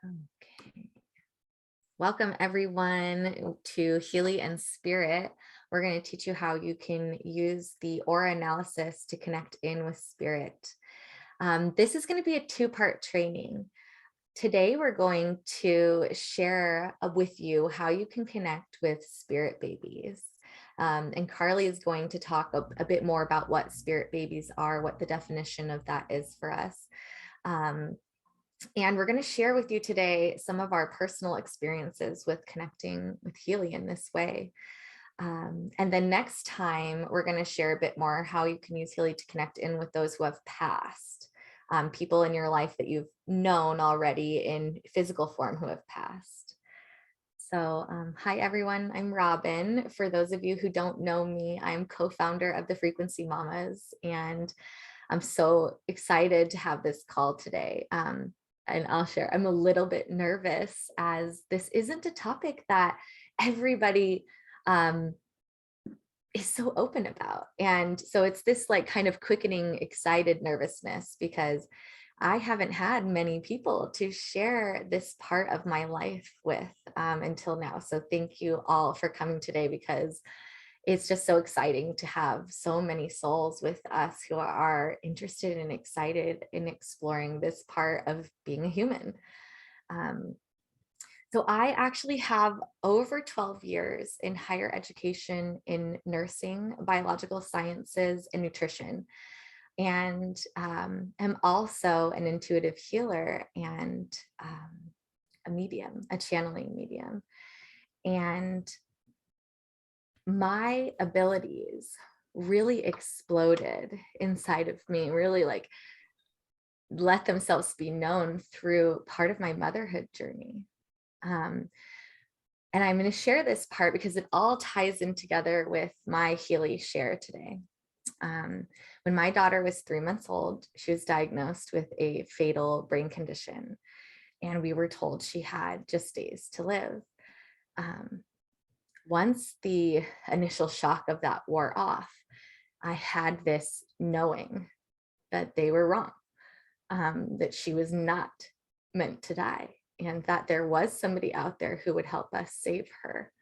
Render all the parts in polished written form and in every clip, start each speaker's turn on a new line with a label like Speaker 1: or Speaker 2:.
Speaker 1: Okay. Welcome everyone to Healy Spirit. We're going to teach you how you can use the aura analysis to connect in with spirit. This is going to be a two-part training. Today, we're going to share with you how you can connect with spirit babies. And Carly is going to talk a bit more about what spirit babies are, what the definition of that is for us. And we're going to share with you today some of our personal experiences with connecting with Healy in this way. And then next time, we're going to share a bit more how you can use Healy to connect in with those who have passed, people in your life that you've known already in physical form who have passed. So hi, everyone. I'm Robin. For those of you who don't know me, I'm co-founder of the Frequency Mamas, and I'm so excited to have this call today. And I'll share, I'm a little bit nervous as this isn't a topic that everybody is so open about. And so it's this like kind of quickening, excited nervousness because I haven't had many people to share this part of my life with until now. So thank you all for coming today, because it's just so exciting to have so many souls with us who are interested and excited in exploring this part of being a human. So I actually have over 12 years in higher education in nursing, biological sciences, and nutrition. And am also an intuitive healer and a medium, a channeling medium. And my abilities really exploded inside of me, really like let themselves be known through part of my motherhood journey. And I'm going to share this part because it all ties in together with my Healy share today. When my daughter was 3 months old, she was diagnosed with a fatal brain condition, and we were told she had just days to live. Once the initial shock of that wore off, I had this knowing that they were wrong, that she was not meant to die, and that there was somebody out there who would help us save her.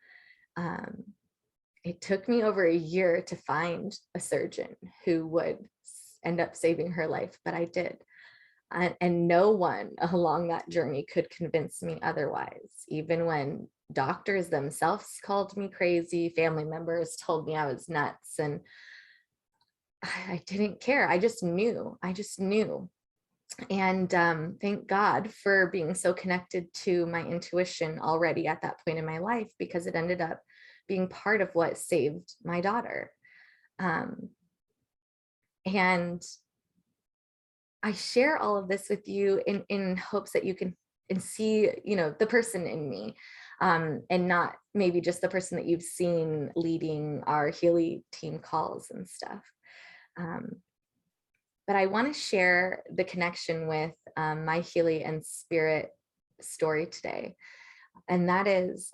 Speaker 1: It took me over a year to find a surgeon who would end up saving her life, but I did. And no one along that journey could convince me otherwise, even when doctors themselves called me crazy, family members told me I was nuts, and I didn't care. I just knew. And thank God for being so connected to my intuition already at that point in my life, because it ended up being part of what saved my daughter. And I share all of this with you in hopes that you can see, the person in me, and not maybe just the person that you've seen leading our Healy team calls and stuff. But I want to share the connection with my Healy and Spirit story today. And that is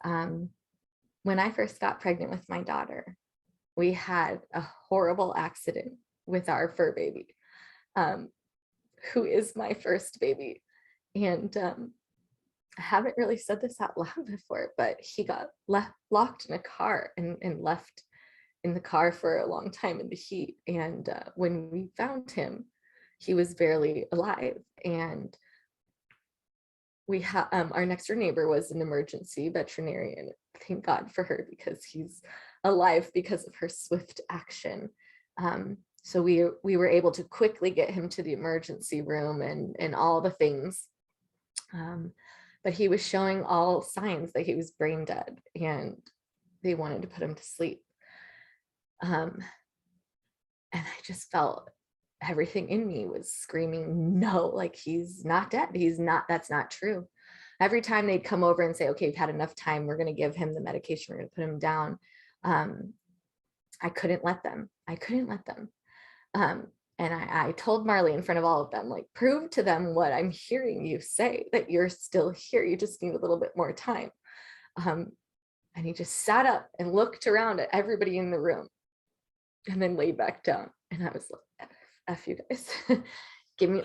Speaker 1: when I first got pregnant with my daughter, we had a horrible accident with our fur baby, who is my first baby. And I haven't really said this out loud before, but he got locked in a car and left in the car for a long time in the heat. And when we found him, he was barely alive. And we have our next door neighbor was an emergency veterinarian. Thank God for her, because he's alive because of her swift action. So we were able to quickly get him to the emergency room and all the things. But he was showing all signs that he was brain dead, and they wanted to put him to sleep. And I just felt everything in me was screaming, no, like he's not dead. That's not true. Every time they'd come over and say, okay, we've had enough time, we're going to give him the medication, we're going to put him down. I couldn't let them. And I told Marley in front of all of them, like, prove to them what I'm hearing you say, that you're still here. You just need a little bit more time. And he just sat up and looked around at everybody in the room and then laid back down. And I was like, F you guys.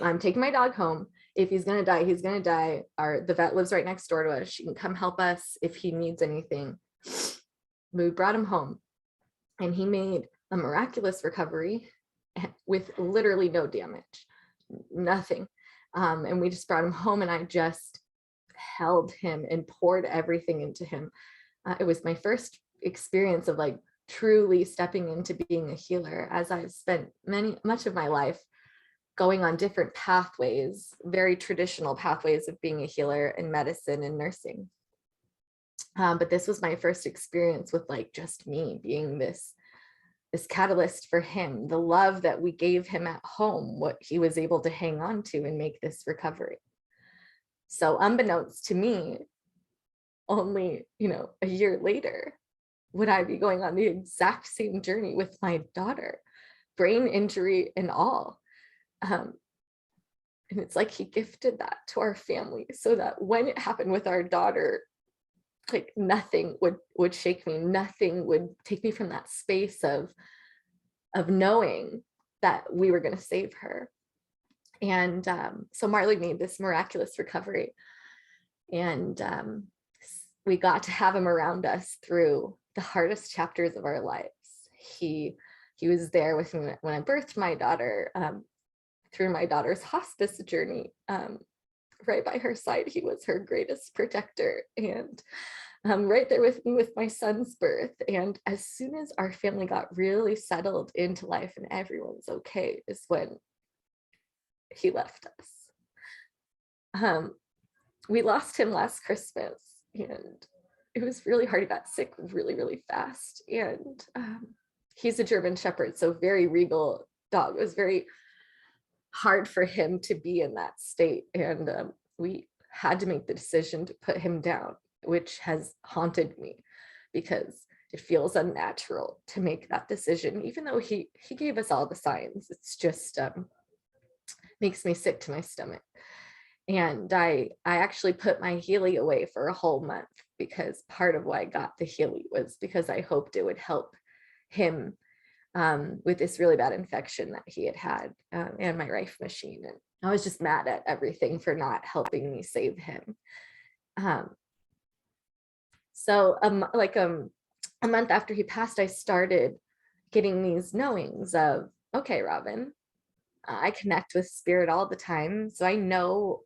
Speaker 1: I'm taking my dog home. if he's going to die, he's going to die. The vet lives right next door to us. She can come help us if he needs anything. We brought him home, and he made a miraculous recovery with literally no damage, nothing. And we just brought him home, and I just held him and poured everything into him. It was my first experience of like truly stepping into being a healer, as I've spent much of my life going on different pathways, very traditional pathways of being a healer in medicine and nursing. But this was my first experience with like just me being this catalyst for him, the love that we gave him at home, what he was able to hang on to and make this recovery. So unbeknownst to me, only, a year later, would I be going on the exact same journey with my daughter, brain injury and all. And it's like he gifted that to our family so that when it happened with our daughter, like nothing would shake me. Nothing would take me from that space of knowing that we were going to save her. And so Marley made this miraculous recovery. And we got to have him around us through the hardest chapters of our lives. He was there with me when I birthed my daughter, through my daughter's hospice journey. Right by her side, he was her greatest protector, and right there with me with my son's birth. And as soon as our family got really settled into life and everyone's okay, is when he left us. We lost him last Christmas, and it was really hard. He got sick really, really fast. And he's a German Shepherd, so very regal dog. It was very hard for him to be in that state. And we had to make the decision to put him down, which has haunted me because it feels unnatural to make that decision, even though he gave us all the signs. It's just makes me sick to my stomach. And I actually put my Healy away for a whole month, because part of why I got the Healy was because I hoped it would help him with this really bad infection that he had and my Rife machine. And I was just mad at everything for not helping me save him. So a month after he passed, I started getting these knowings of, okay, Robin, I connect with spirit all the time. So I know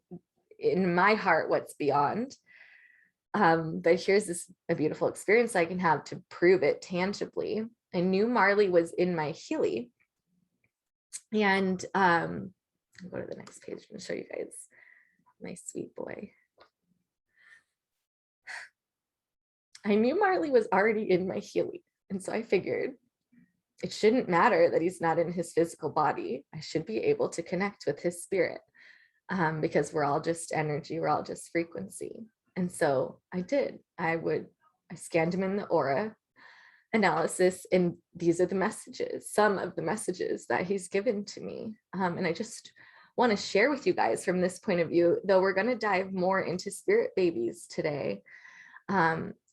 Speaker 1: in my heart what's beyond. But here's a beautiful experience I can have to prove it tangibly. I knew Marley was in my Healy. And I'll go to the next page and show you guys my sweet boy. I knew Marley was already in my Healy. And so I figured it shouldn't matter that he's not in his physical body. I should be able to connect with his spirit, because we're all just energy, we're all just frequency. And so I did. I scanned him in the aura analysis, and these are the messages, some of the messages that he's given to me. And I just want to share with you guys from this point of view, though we're going to dive more into spirit babies today.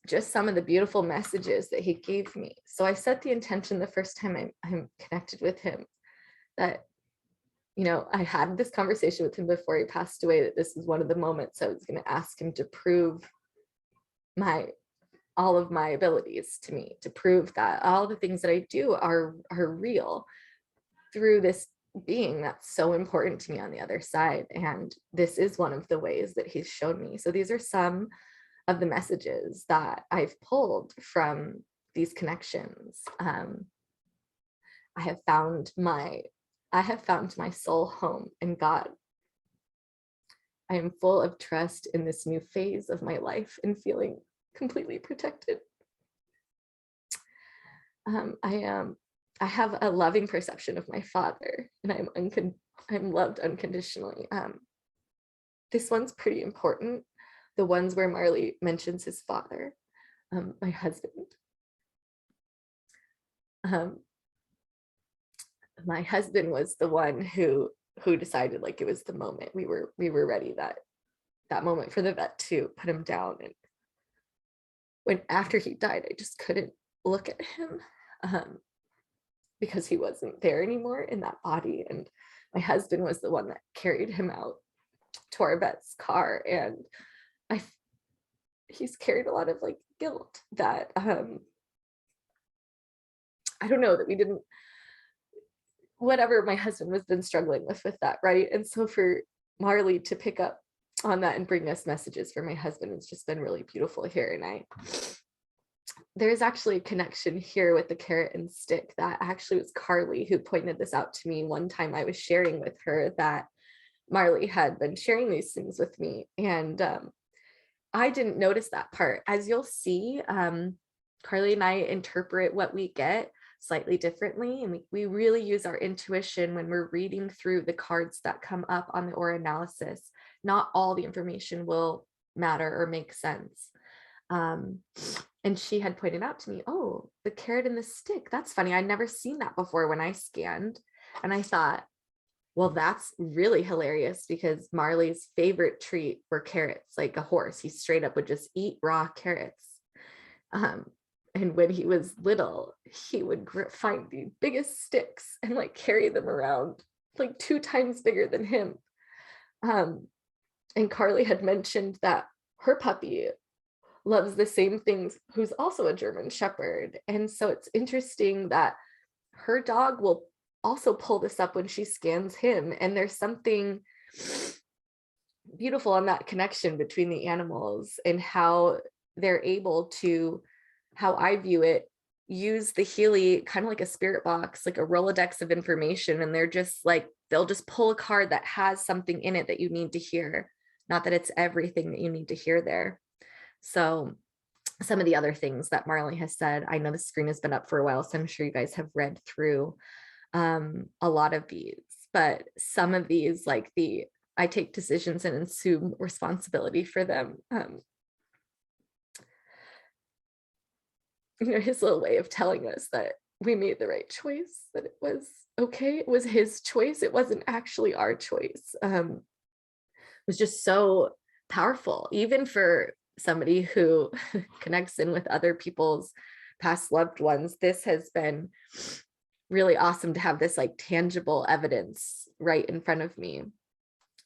Speaker 1: Just some of the beautiful messages that he gave me. So I set the intention the first time I connected with him that, I had this conversation with him before he passed away, that this is one of the moments I was going to ask him to prove all of my abilities to me, to prove that all the things that I do are real through this being that's so important to me on the other side. And this is one of the ways that he's shown me. So these are some of the messages that I've pulled from these connections. I have found my soul home in God. I am full of trust in this new phase of my life and feeling completely protected. I have a loving perception of my father, and I'm loved unconditionally. This one's pretty important. The ones where Marley mentions his father, my husband. My husband was the one who decided, like, it was the moment we were ready, that moment for the vet to put him down. And when after he died, I just couldn't look at him because he wasn't there anymore in that body. And my husband was the one that carried him out to our vet's car, and he's carried a lot of like guilt that I don't know, that we didn't, whatever my husband has been struggling with that, right? And so for Marley to pick up on that and bring us messages for my husband, it's just been really beautiful here. And there's actually a connection here with the carrot and stick that actually was Carly who pointed this out to me one time. I was sharing with her that Marley had been sharing these things with me, and I didn't notice that part. As you'll see, Carly and I interpret what we get slightly differently, and we really use our intuition when we're reading through the cards that come up on the aura analysis. Not all the information will matter or make sense. And she had pointed out to me, oh, the carrot and the stick, that's funny, I'd never seen that before when I scanned. And I thought, well, that's really hilarious, because Marley's favorite treat were carrots, like a horse. He straight up would just eat raw carrots. And when he was little, he would find the biggest sticks and like carry them around, like 2 times bigger than him. And Carly had mentioned that her puppy loves the same things, who's also a German Shepherd. And so it's interesting that her dog will also pull this up when she scans him. And there's something beautiful on that connection between the animals and how they're able to, how I view it, use the Healy kind of like a spirit box, like a Rolodex of information. And they're just like, they'll just pull a card that has something in it that you need to hear. Not that it's everything that you need to hear there. So some of the other things that Marley has said, I know the screen has been up for a while, so I'm sure you guys have read through a lot of these, but some of these, like I take decisions and assume responsibility for them. His little way of telling us that we made the right choice, that it was okay, it was his choice, it wasn't actually our choice, was just so powerful, even for somebody who connects in with other people's past loved ones. This has been really awesome to have this like tangible evidence right in front of me.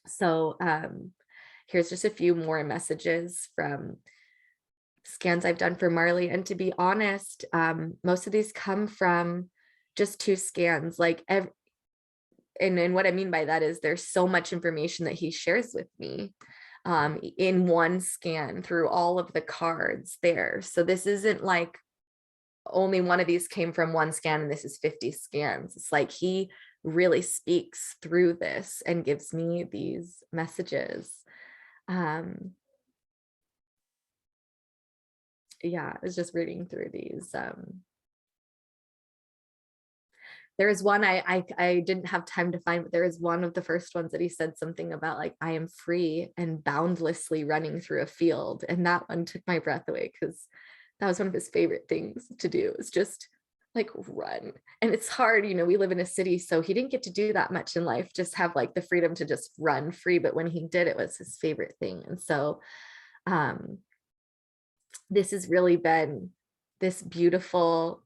Speaker 1: So here's just a few more messages from scans I've done for Marley. And to be honest, most of these come from just 2 scans. Like and what I mean by that is there's so much information that he shares with me in one scan through all of the cards there. So this isn't like only one of these came from one scan and this is 50 scans. It's like he really speaks through this and gives me these messages. Yeah, I was just reading through these. There is one I didn't have time to find, but there is one of the first ones that he said something about like, I am free and boundlessly running through a field. And that one took my breath away, because that was one of his favorite things to do, is just like run. And it's hard, we live in a city, so he didn't get to do that much in life, just have like the freedom to just run free. But when he did, it was his favorite thing. And so this has really been this beautiful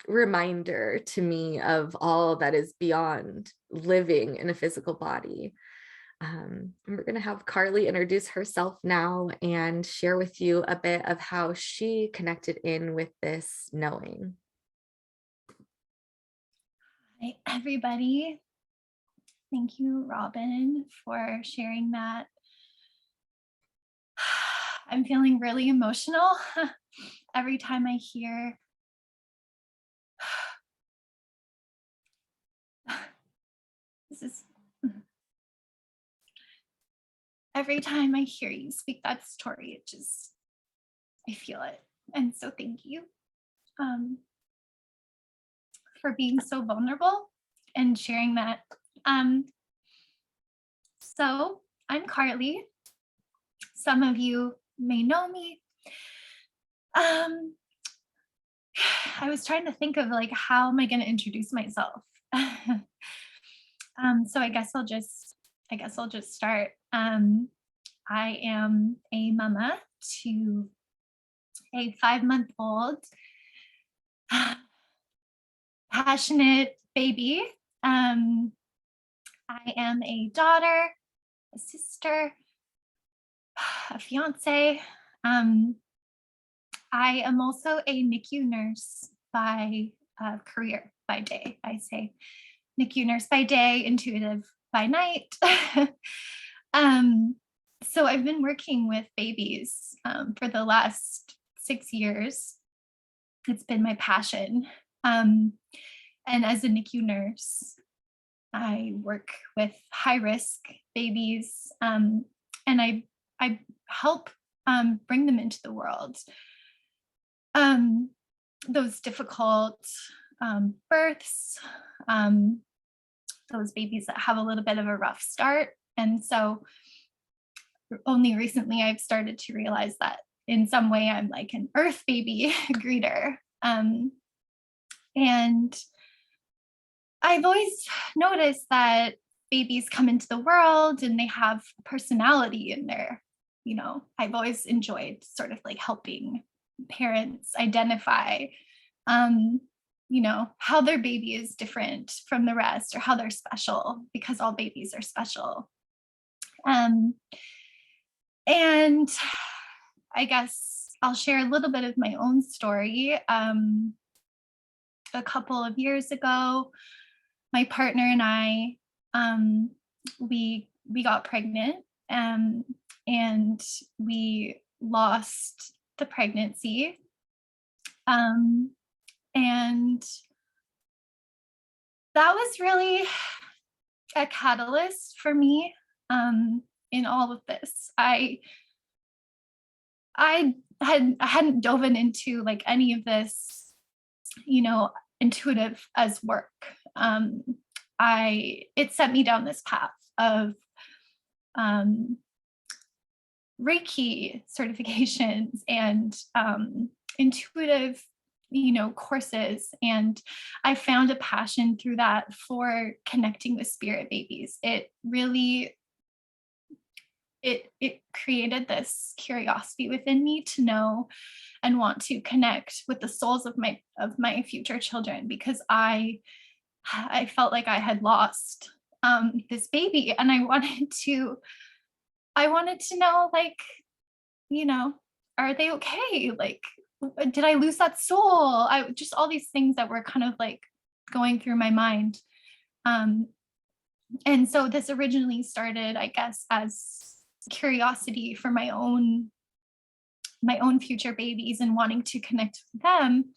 Speaker 1: reminder to me of all that is beyond living in a physical body. And we're going to have Carly introduce herself now and share with you a bit of how she connected in with this knowing.
Speaker 2: Hi, everybody. Thank you, Robin, for sharing that. I'm feeling really emotional every time I hear every time I hear you speak that story, I feel it. And so thank you for being so vulnerable and sharing that. So I'm Carly. Some of you may know me. I was trying to think of like, how am I going to introduce myself? So I guess I'll just start. I am a mama to a 5-month-old passionate baby. I am a daughter, a sister, a fiance. Um, I am also a NICU nurse by career, by day. I say NICU nurse by day, intuitive by night. um, so I've been working with babies for the last 6 years. It's been my passion. And as a NICU nurse, I work with high risk babies, and I help bring them into the world. Those difficult births, those babies that have a little bit of a rough start. And so only recently I've started to realize that in some way I'm like an earth baby greeter. And I've always noticed that babies come into the world and they have personality in there. I've always enjoyed sort of like helping parents identify, how their baby is different from the rest or how they're special, because all babies are special. And I guess I'll share a little bit of my own story. A couple of years ago, my partner and I, we got pregnant, and we lost the pregnancy. And that was really a catalyst for me in all of this. I hadn't dove into like any of this, intuitive as work. It set me down this path of Reiki certifications and intuitive, courses. And I found a passion through that for connecting with spirit babies. It really, it created this curiosity within me to know and want to connect with the souls of my future children, because I felt like I had lost this baby, and I wanted to know, like, are they okay? Like, did I lose that soul? Just all these things that were kind of like going through my mind. And so this originally started, I guess, as curiosity for my own future babies and wanting to connect with them.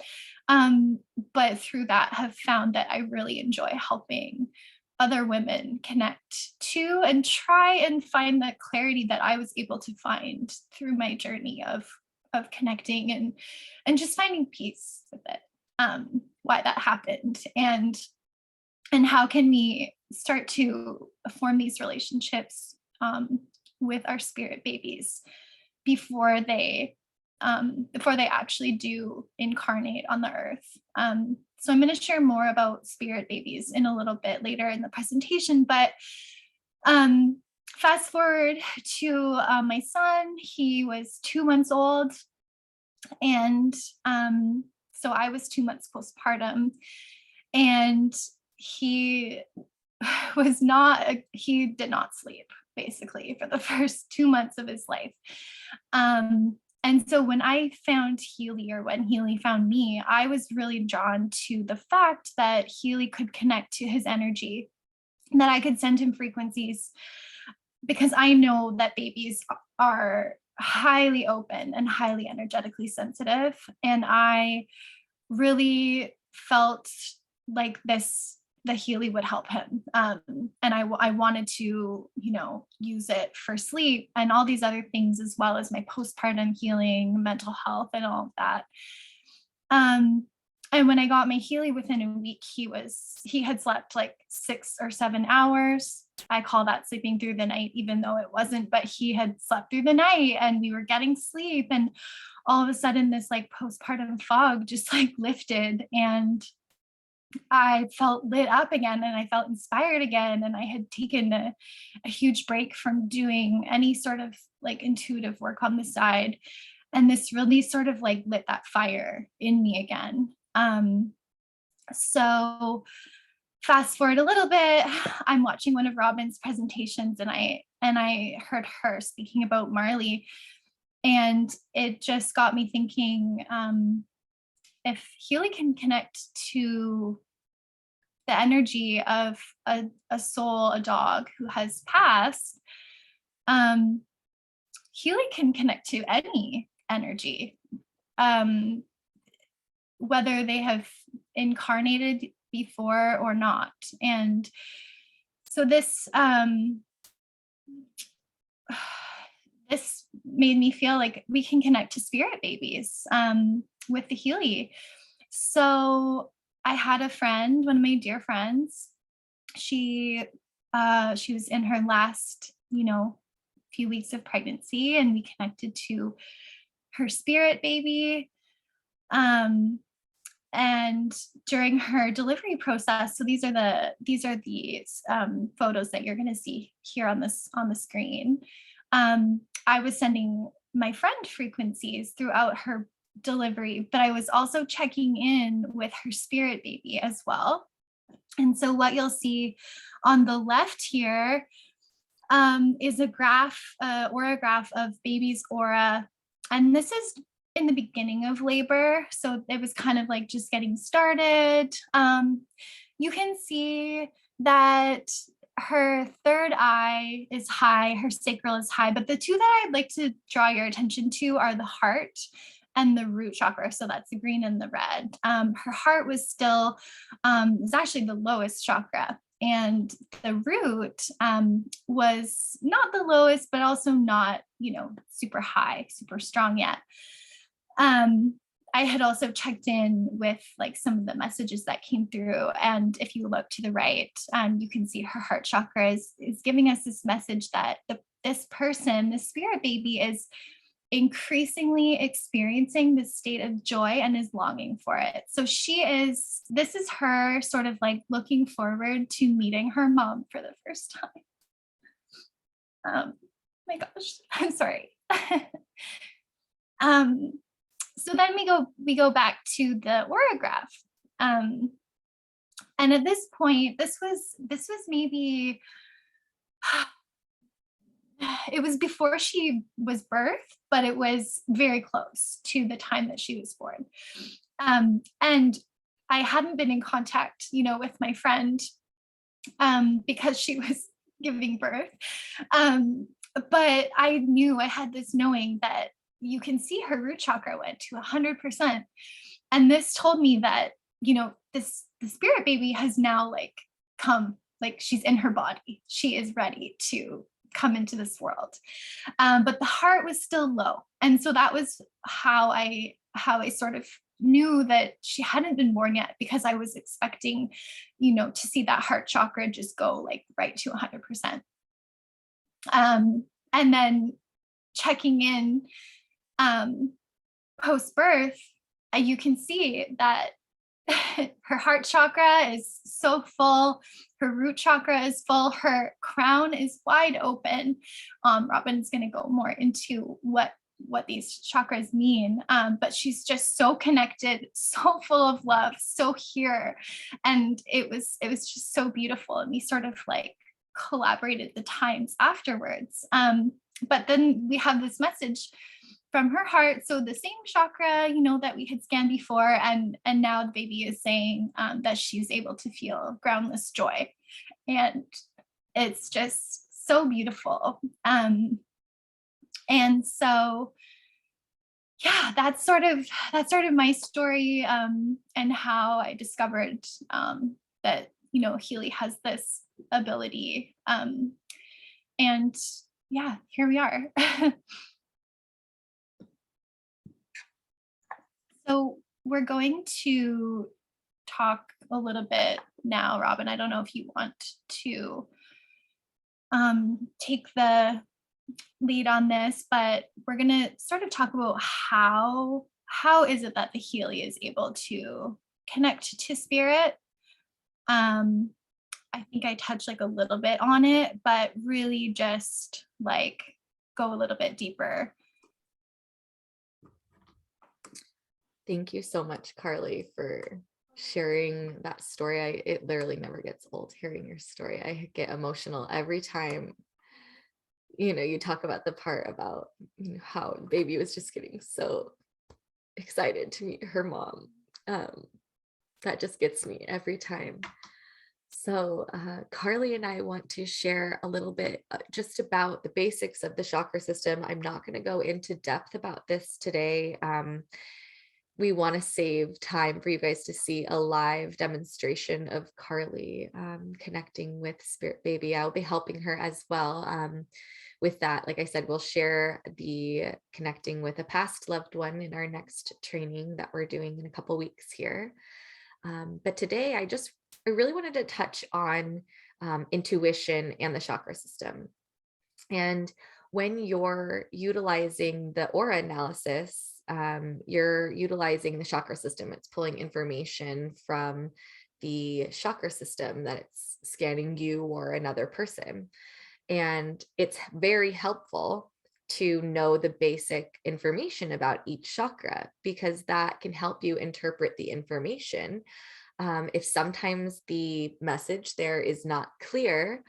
Speaker 2: But through that have found that I really enjoy helping other women connect to and try and find that clarity that I was able to find through my journey of connecting and just finding peace with it. Why that happened, and how can we start to form these relationships with our spirit babies before they actually do incarnate on the earth. So I'm going to share more about spirit babies in a little bit later in the presentation, but fast forward to my son. He was 2 months old, and so I was 2 months postpartum, and he did not sleep basically for the first 2 months of his life. And so when I found Healy, or when Healy found me, I was really drawn to the fact that Healy could connect to his energy, and that I could send him frequencies, because I know that babies are highly open and highly energetically sensitive. And I really felt like the Healy would help him. And I wanted to, use it for sleep and all these other things, as well as my postpartum healing, mental health, and all of that. And when I got my Healy, within a week, he had slept like 6 or 7 hours. I call that sleeping through the night, even though it wasn't, but he had slept through the night and we were getting sleep. And all of a sudden this like postpartum fog just like lifted, and I felt lit up again, and I felt inspired again. And I had taken a huge break from doing any sort of like intuitive work on the side. And this really sort of like lit that fire in me again. So fast forward a little bit, I'm watching one of Robin's presentations, and I heard her speaking about Marley, and it just got me thinking, if Healy can connect to the energy of a soul, a dog who has passed, Healy can connect to any energy, whether they have incarnated before or not. And so this this made me feel like we can connect to spirit babies with the Healy. So I had a friend, one of my dear friends, she was in her last, few weeks of pregnancy, and we connected to her spirit baby. And during her delivery process, so these are the photos that you're going to see here on the screen. I was sending my friend frequencies throughout her delivery, but I was also checking in with her spirit baby as well. And so what you'll see on the left here is a graph, aura graph of baby's aura. And this is in the beginning of labor. So it was kind of like just getting started. You can see that her third eye is high, her sacral is high, but the two that I'd like to draw your attention to are the heart and the root chakra. So that's the green and the red. Her heart was still, was actually the lowest chakra. And the root was not the lowest, but also not, super high, super strong yet. I had also checked in with like some of the messages that came through. And if you look to the right, you can see her heart chakra is giving us this message that this person, the spirit baby, is increasingly experiencing this state of joy and is longing for it. So this is her sort of like looking forward to meeting her mom for the first time. My gosh, I'm sorry. So then we go back to the aura graph. And at this point, this was maybe, it was before she was birthed, but it was very close to the time that she was born. And I hadn't been in contact, with my friend because she was giving birth. But I knew, I had this knowing that you can see her root chakra went to 100%. And this told me that, the spirit baby has now come, she's in her body. She is ready to come into this world. But the heart was still low. And so that was how I sort of knew that she hadn't been born yet, because I was expecting, to see that heart chakra just go right to 100%. And then checking in post-birth, you can see that her heart chakra is so full, her root chakra is full, her crown is wide open. Robin's going to go more into what these chakras mean, but she's just so connected, so full of love, so here, and it was just so beautiful. And we sort of collaborated the times afterwards. But then we have this message from her heart. So the same chakra, that we had scanned before, and now the baby is saying that she's able to feel groundless joy. And it's just so beautiful. And so, yeah, that's sort of my story, and how I discovered that, Healy has this ability. And yeah, here we are. So we're going to talk a little bit now, Robin. I don't know if you want to take the lead on this, but we're going to sort of talk about how is it that the Healy is able to connect to spirit. I think I touched a little bit on it, but really just go a little bit deeper.
Speaker 1: Thank you so much, Carly, for sharing that story. It literally never gets old hearing your story. I get emotional every time, you talk about the part about, how baby was just getting so excited to meet her mom. Um, that just gets me every time. So, Carly and I want to share a little bit just about the basics of the chakra system. I'm not going to go into depth about this today. We want to save time for you guys to see a live demonstration of Carly connecting with Spirit Baby. I'll be helping her as well with that. Like I said, we'll share the connecting with a past loved one in our next training that we're doing in a couple weeks here. But today I really wanted to touch on intuition and the chakra system. And when you're utilizing the aura analysis, you're utilizing the chakra system. It's pulling information from the chakra system that it's scanning you or another person. And it's very helpful to know the basic information about each chakra, because that can help you interpret the information. If sometimes the message there is not clear,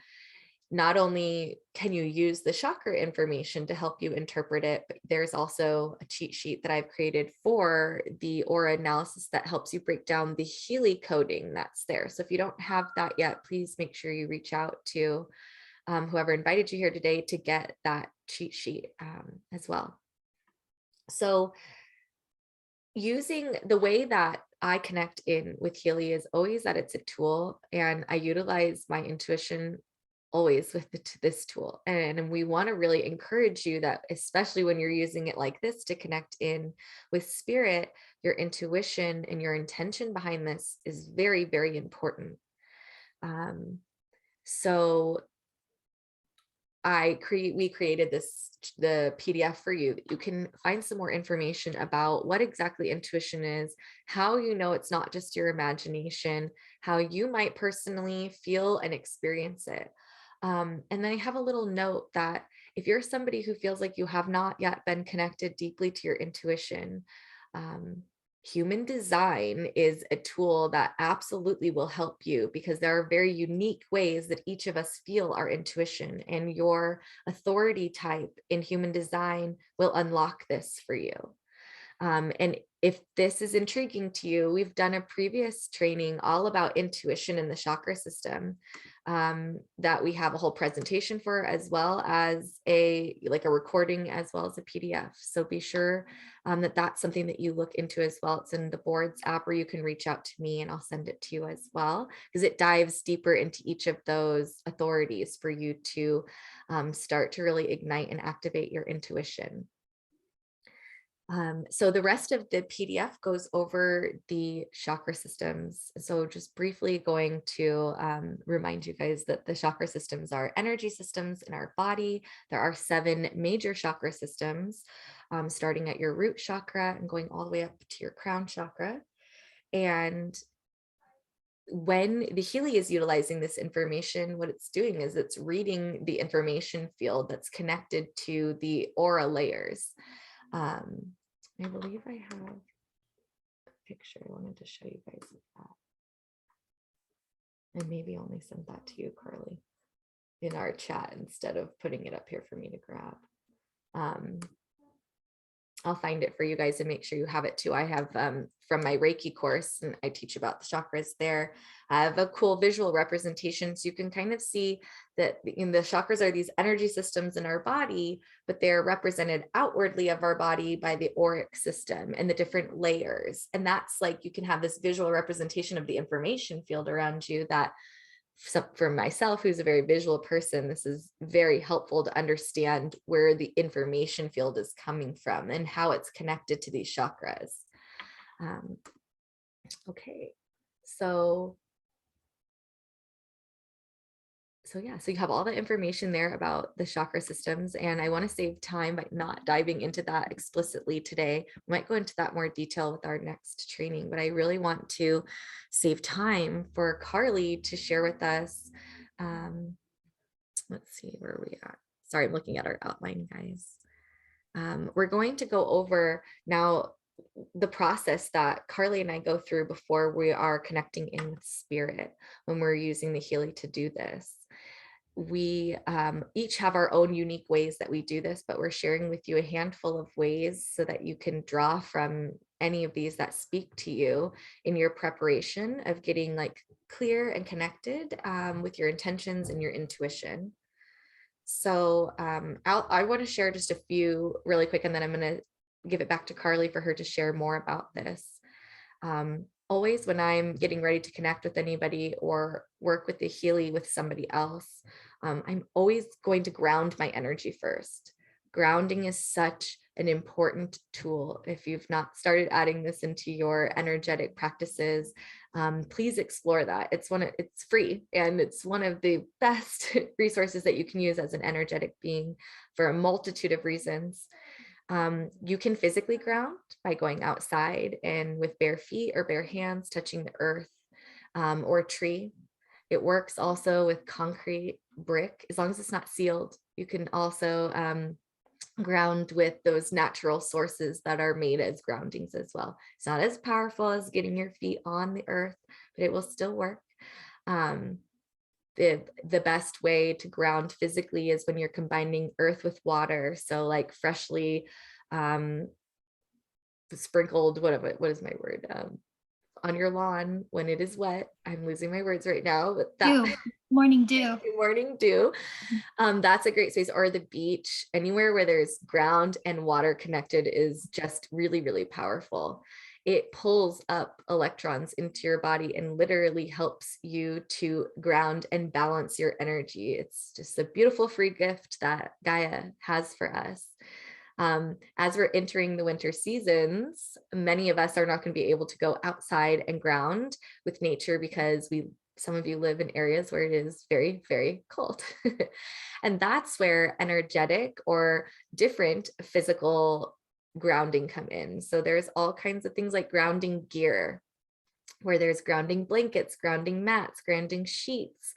Speaker 1: not only can you use the chakra information to help you interpret it, but there's also a cheat sheet that I've created for the aura analysis that helps you break down the Healy coding that's there. So if you don't have that yet, please make sure you reach out to whoever invited you here today to get that cheat sheet as well. So using the way that I connect in with Healy is always that it's a tool, and I utilize my intuition always with this tool. And we want to really encourage you that, especially when you're using it like this to connect in with spirit, your intuition and your intention behind this is very, very important. So we created the PDF for you that you can find some more information about what exactly intuition is, how you know it's not just your imagination, how you might personally feel and experience it. And then I have a little note that if you're somebody who feels like you have not yet been connected deeply to your intuition, human design is a tool that absolutely will help you, because there are very unique ways that each of us feel our intuition, and your authority type in human design will unlock this for you. And if this is intriguing to you, we've done a previous training all about intuition in the chakra system that we have a whole presentation for, as well as a recording, as well as a PDF. So be sure that that's something that you look into as well. It's in the boards app, or you can reach out to me and I'll send it to you as well, because it dives deeper into each of those authorities for you to start to really ignite and activate your intuition. So the rest of the PDF goes over the chakra systems. So just briefly going to remind you guys that the chakra systems are energy systems in our body. There are 7 major chakra systems, starting at your root chakra and going all the way up to your crown chakra. And when the Healy is utilizing this information, what it's doing is it's reading the information field that's connected to the aura layers. I believe I have a picture I wanted to show you guys of that. And maybe only sent that to you, Carly, in our chat instead of putting it up here for me to grab. I'll find it for you guys and make sure you have it too. I have from my Reiki course, and I teach about the chakras there. I have a cool visual representation, so you can kind of see that the chakras are these energy systems in our body, but they're represented outwardly of our body by the auric system and the different layers. And that's like, you can have this visual representation of the information field around you that, for myself, who's a very visual person, this is very helpful to understand where the information field is coming from and how it's connected to these chakras. Okay, so yeah, so you have all the information there about the chakra systems, and I want to save time by not diving into that explicitly today. We might go into that more detail with our next training, but I really want to save time for Carly to share with us. Let's see, where are we at? Sorry, I'm looking at our outline, guys. We're going to go over now. the process that Carly and I go through before we are connecting in with spirit when we're using the Healy to do this. We each have our own unique ways that we do this, but we're sharing with you a handful of ways so that you can draw from any of these that speak to you in your preparation of getting like clear and connected with your intentions and your intuition. So I want to share just a few really quick, and then I'm going to give it back to Carly for her to share more about this. Always when I'm getting ready to connect with anybody or work with the Healy with somebody else, I'm always going to ground my energy first. Grounding is such an important tool. If you've not started adding this into your energetic practices, please explore that. It's free, and it's one of the best resources that you can use as an energetic being for a multitude of reasons. You can physically ground by going outside and with bare feet or bare hands, touching the earth or a tree. It works also with concrete, brick, as long as it's not sealed. You can also ground with those natural sources that are made as groundings as well. It's not as powerful as getting your feet on the earth, but it will still work. The best way to ground physically is when you're combining earth with water. So like freshly sprinkled, what is my word? On your lawn when it is wet. I'm losing my words right now, but that
Speaker 2: Dew, morning dew.
Speaker 1: morning dew. That's a great space, or the beach. Anywhere where there's ground and water connected is just really, really powerful. It pulls up electrons into your body and literally helps you to ground and balance your energy. It's just a beautiful free gift that Gaia has for us. As we're entering the winter seasons, many of us are not going to be able to go outside and ground with nature because some of you live in areas where it is very, very cold. And that's where energetic or different physical grounding come in. So there's all kinds of things like grounding gear, where there's grounding blankets, grounding mats, grounding sheets.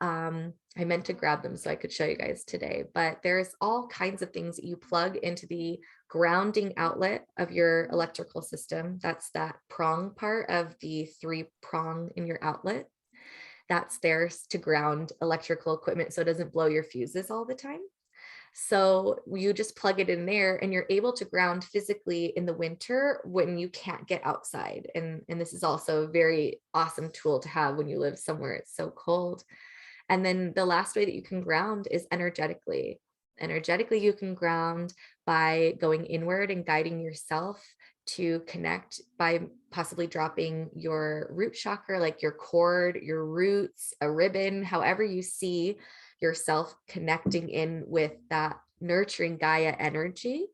Speaker 1: I meant to grab them so I could show you guys today, but there's all kinds of things that you plug into the grounding outlet of your electrical system. That's that prong part of the 3-prong in your outlet. That's there to ground electrical equipment so it doesn't blow your fuses all the time. So you just plug it in there and you're able to ground physically in the winter when you can't get outside. And this is also a very awesome tool to have when you live somewhere it's so cold. And then the last way that you can ground is energetically. Energetically, you can ground by going inward and guiding yourself to connect by possibly dropping your root chakra, like your cord, your roots, a ribbon, however you see yourself connecting in with that nurturing Gaia energy.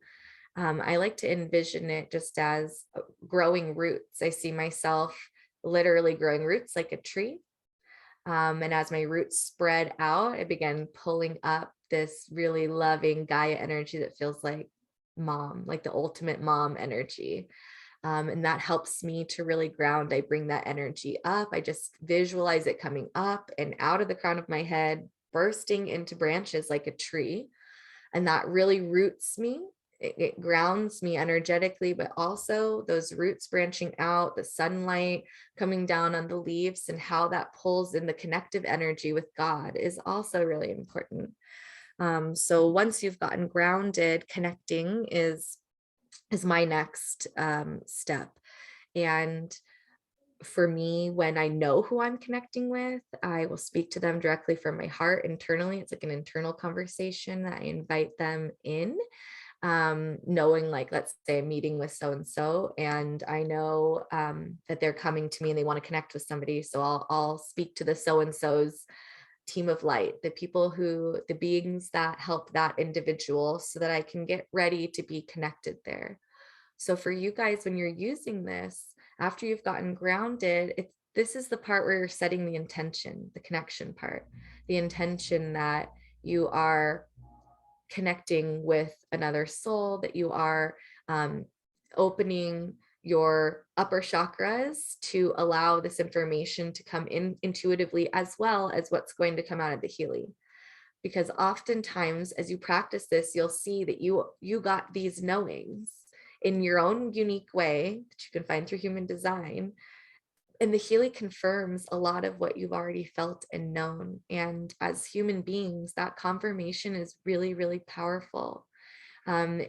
Speaker 1: I like to envision it just as growing roots. I see myself literally growing roots like a tree. And as my roots spread out, I began pulling up this really loving Gaia energy that feels like mom, like the ultimate mom energy. And that helps me to really ground. I bring that energy up. I just visualize it coming up and out of the crown of my head, bursting into branches like a tree. And that really roots me. It grounds me energetically, but also those roots branching out, the sunlight coming down on the leaves, and how that pulls in the connective energy with God is also really important. So once you've gotten grounded, connecting is my next step. And for me, when I know who I'm connecting with, I will speak to them directly from my heart internally. It's like an internal conversation that I invite them in, knowing, like, let's say I'm meeting with so-and-so, and I know that they're coming to me and they want to connect with somebody. So I'll speak to the so-and-so's team of light, the beings that help that individual, so that I can get ready to be connected there. So for you guys, when you're using this, after you've gotten grounded, this is the part where you're setting the intention, the connection part, the intention that you are connecting with another soul, that you are opening your upper chakras to allow this information to come in intuitively, as well as what's going to come out of the Healy. Because oftentimes as you practice this, you'll see that you got these knowings in your own unique way that you can find through human design. And the Healy confirms a lot of what you've already felt and known. And as human beings, that confirmation is really, really powerful,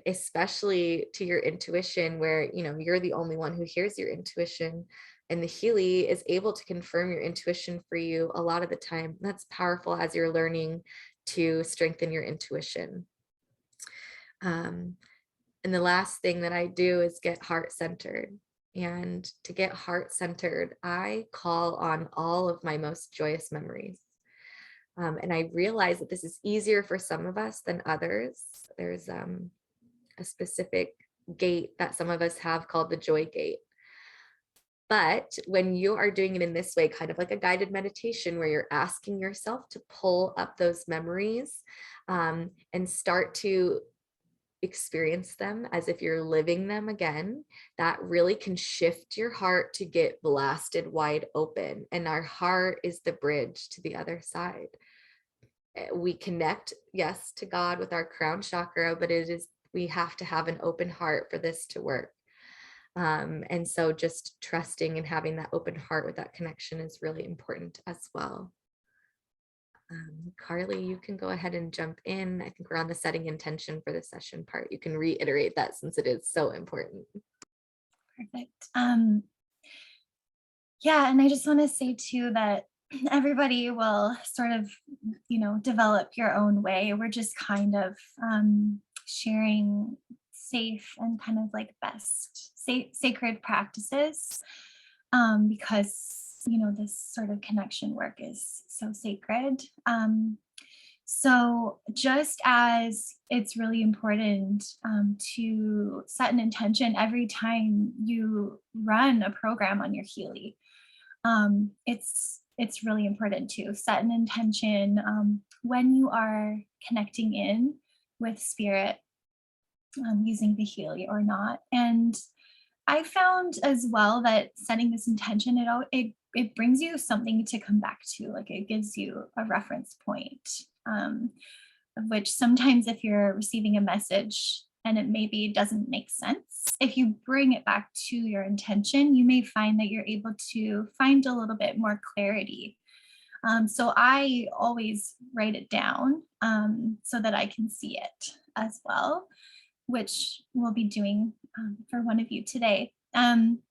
Speaker 1: especially to your intuition, where, you know, you're the only one who hears your intuition. And the Healy is able to confirm your intuition for you a lot of the time. That's powerful as you're learning to strengthen your intuition. And the last thing that I do is get heart centered. And to get heart centered, I call on all of my most joyous memories. And I realize that this is easier for some of us than others. There's a specific gate that some of us have called the joy gate. But when you are doing it in this way, kind of like a guided meditation where you're asking yourself to pull up those memories, and start to experience them as if you're living them again, that really can shift your heart to get blasted wide open. And our heart is the bridge to the other side. We connect, yes, to God with our crown chakra, but we have to have an open heart for this to work. And so just trusting and having that open heart with that connection is really important as well. Carly, you can go ahead and jump in. I think we're on the setting intention for the session part. You can reiterate that since it is so important.
Speaker 2: Perfect. Yeah, and I just want to say too that everybody will sort of, develop your own way. We're just kind of sharing safe and kind of like best sacred practices, because this sort of connection work is so sacred. So just as it's really important to set an intention every time you run a program on your Healy, it's really important to set an intention when you are connecting in with spirit, using the Healy or not. And I found as well that setting this intention, it brings you something to come back to. Like, it gives you a reference point, of which sometimes if you're receiving a message and it maybe doesn't make sense, if you bring it back to your intention, you may find that you're able to find a little bit more clarity. So I always write it down so that I can see it as well, which we'll be doing for one of you today. Another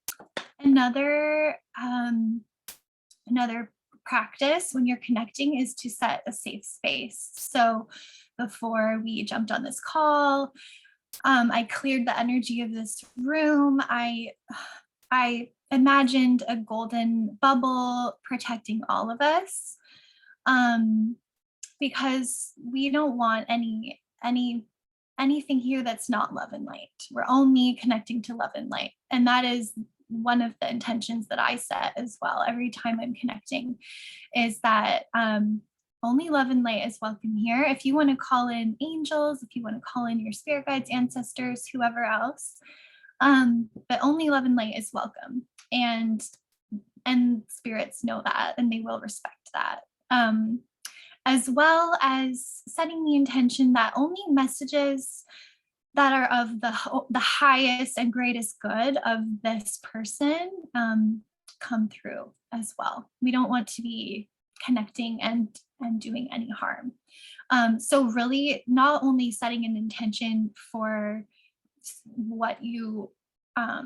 Speaker 2: practice when you're connecting is to set a safe space. So before we jumped on this call, I cleared the energy of this room. I imagined a golden bubble protecting all of us, because we don't want anything here that's not love and light. We're only connecting to love and light. And that is one of the intentions that I set as well every time I'm connecting, is that only love and light is welcome here. If you want to call in angels, if you want to call in your spirit guides, ancestors, whoever else, but only love and light is welcome. And spirits know that, and they will respect that. As well as setting the intention that only messages that are of the highest and greatest good of this person come through as well. We don't want to be connecting and doing any harm. So really, not only setting an intention for what you are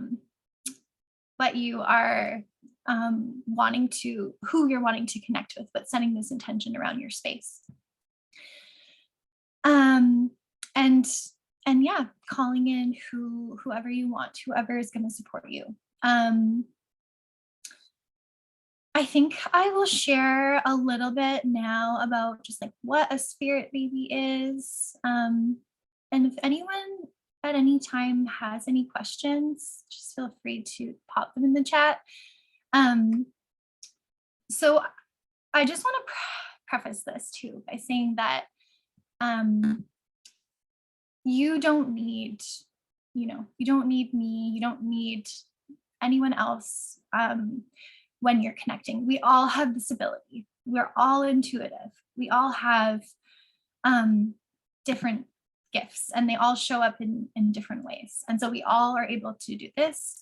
Speaker 2: who you're wanting to connect with, but setting this intention around your space. And yeah, calling in whoever you want, whoever is going to support you. I think I will share a little bit now about just like what a spirit baby is. And if anyone at any time has any questions, just feel free to pop them in the chat. So I just want to preface this too by saying that you don't need me, you don't need anyone else when you're connecting. We all have this ability. We're all intuitive. We all have different gifts, and they all show up in different ways. And so we all are able to do this.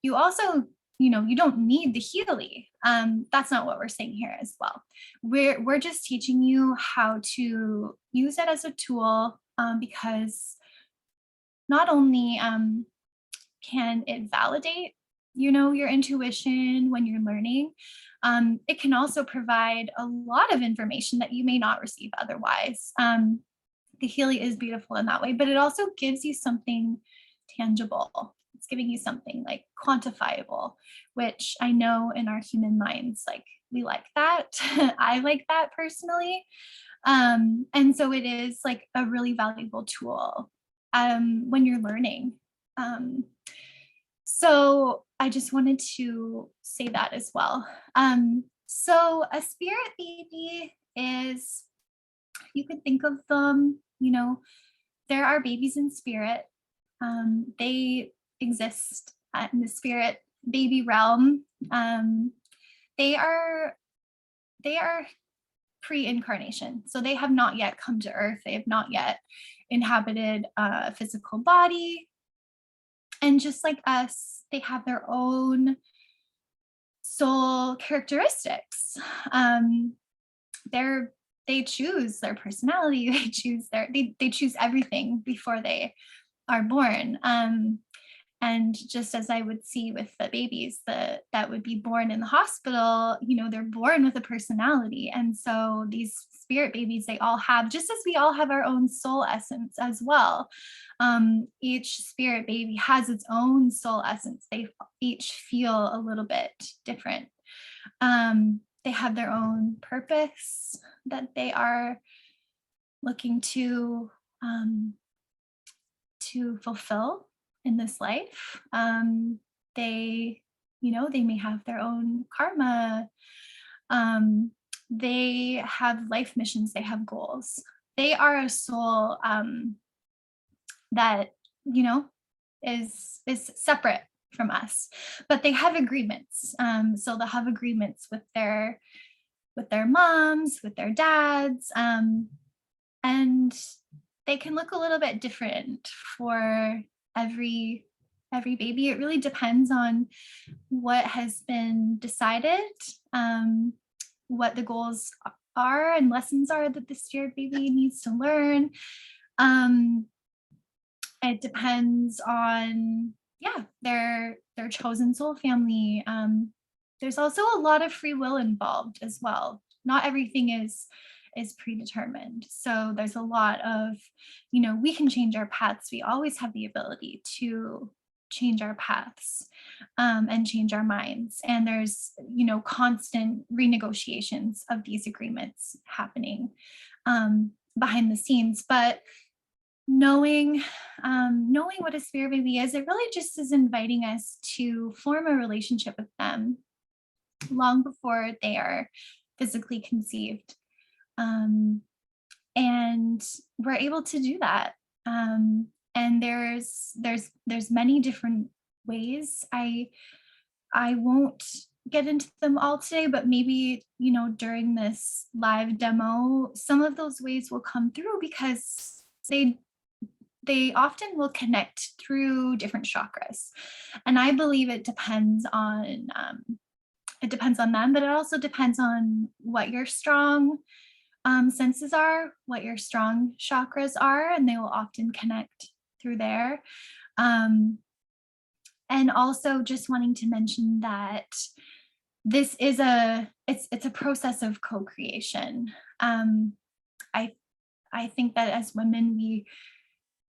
Speaker 2: You also, you don't need the Healy. That's not what we're saying here as well. We're just teaching you how to use it as a tool, because not only can it validate, your intuition when you're learning, it can also provide a lot of information that you may not receive otherwise. The Healy is beautiful in that way, but it also gives you something tangible. It's giving you something like quantifiable, which I know in our human minds, like we like that. I like that personally. And so it is like a really valuable tool when you're learning. So I just wanted to say that as well. So a spirit baby is, you could think of them, there are babies in spirit. They exist in the spirit baby realm. They are pre-incarnation. So they have not yet come to earth. They have not yet inhabited a physical body. And just like us, they have their own soul characteristics. They choose their personality. They choose everything before they are born. And just as I would see with the babies that would be born in the hospital, they're born with a personality. And so these spirit babies, they all have, just as we all have our own soul essence as well. Each spirit baby has its own soul essence. They each feel a little bit different. They have their own purpose that they are looking to fulfill in this life. They may have their own karma. They have life missions. They have goals. They are a soul that is separate from us, but they have agreements. So they'll have agreements with their moms, with their dads, and they can look a little bit different for every baby. It really depends on what has been decided, what the goals are and lessons are that the spirit baby needs to learn. It depends on their chosen soul family. There's also a lot of free will involved as well. Not everything is predetermined. So there's a lot of, we can change our paths. We always have the ability to change our paths and change our minds. And there's, constant renegotiations of these agreements happening behind the scenes. But knowing what a spirit baby is, it really just is inviting us to form a relationship with them long before they are physically conceived. And we're able to do that. And there's many different ways. I won't get into them all today, but maybe, during this live demo, some of those ways will come through, because they often will connect through different chakras. And I believe it depends on them, but it also depends on what your strong senses are, what your strong chakras are, and they will often connect through there. And also just wanting to mention that this is it's a process of co-creation. I think that as women,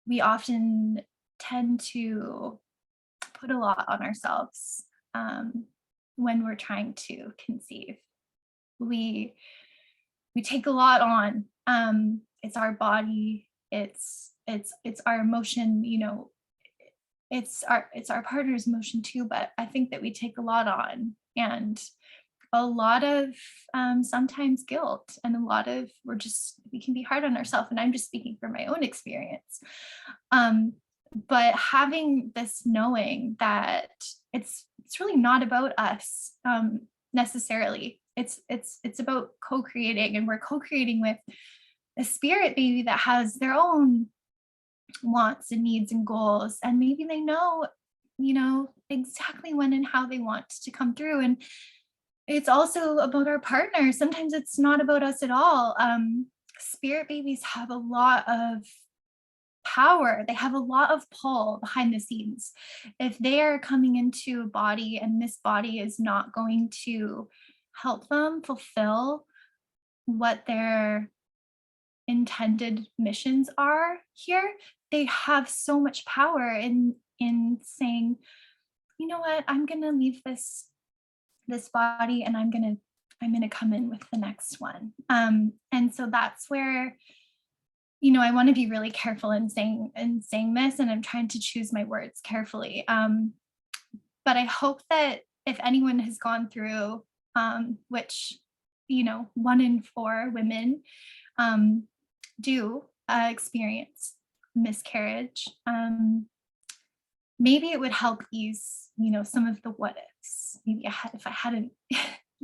Speaker 2: we often tend to put a lot on ourselves when we're trying to conceive. We take a lot on. It's our body, it's our emotion, it's our partner's emotion too, but I think that we take a lot on, and a lot of sometimes guilt, and a lot of we can be hard on ourselves, and I'm just speaking from my own experience. But having this knowing that it's really not about us necessarily. It's about co-creating, and we're co-creating with a spirit baby that has their own wants and needs and goals, and maybe they know, exactly when and how they want to come through. And it's also about our partner. Sometimes it's not about us at all. Spirit babies have a lot of power. They have a lot of pull behind the scenes. If they are coming into a body and this body is not going to help them fulfill what their intended missions are here, they have so much power in saying, you know what, I'm gonna leave this body and I'm gonna come in with the next one. And so that's where, I want to be really careful in saying this, and I'm trying to choose my words carefully. But I hope that if anyone has gone through, which 1 in 4 women do experience miscarriage, maybe it would help ease, some of the what ifs. Maybe if I hadn't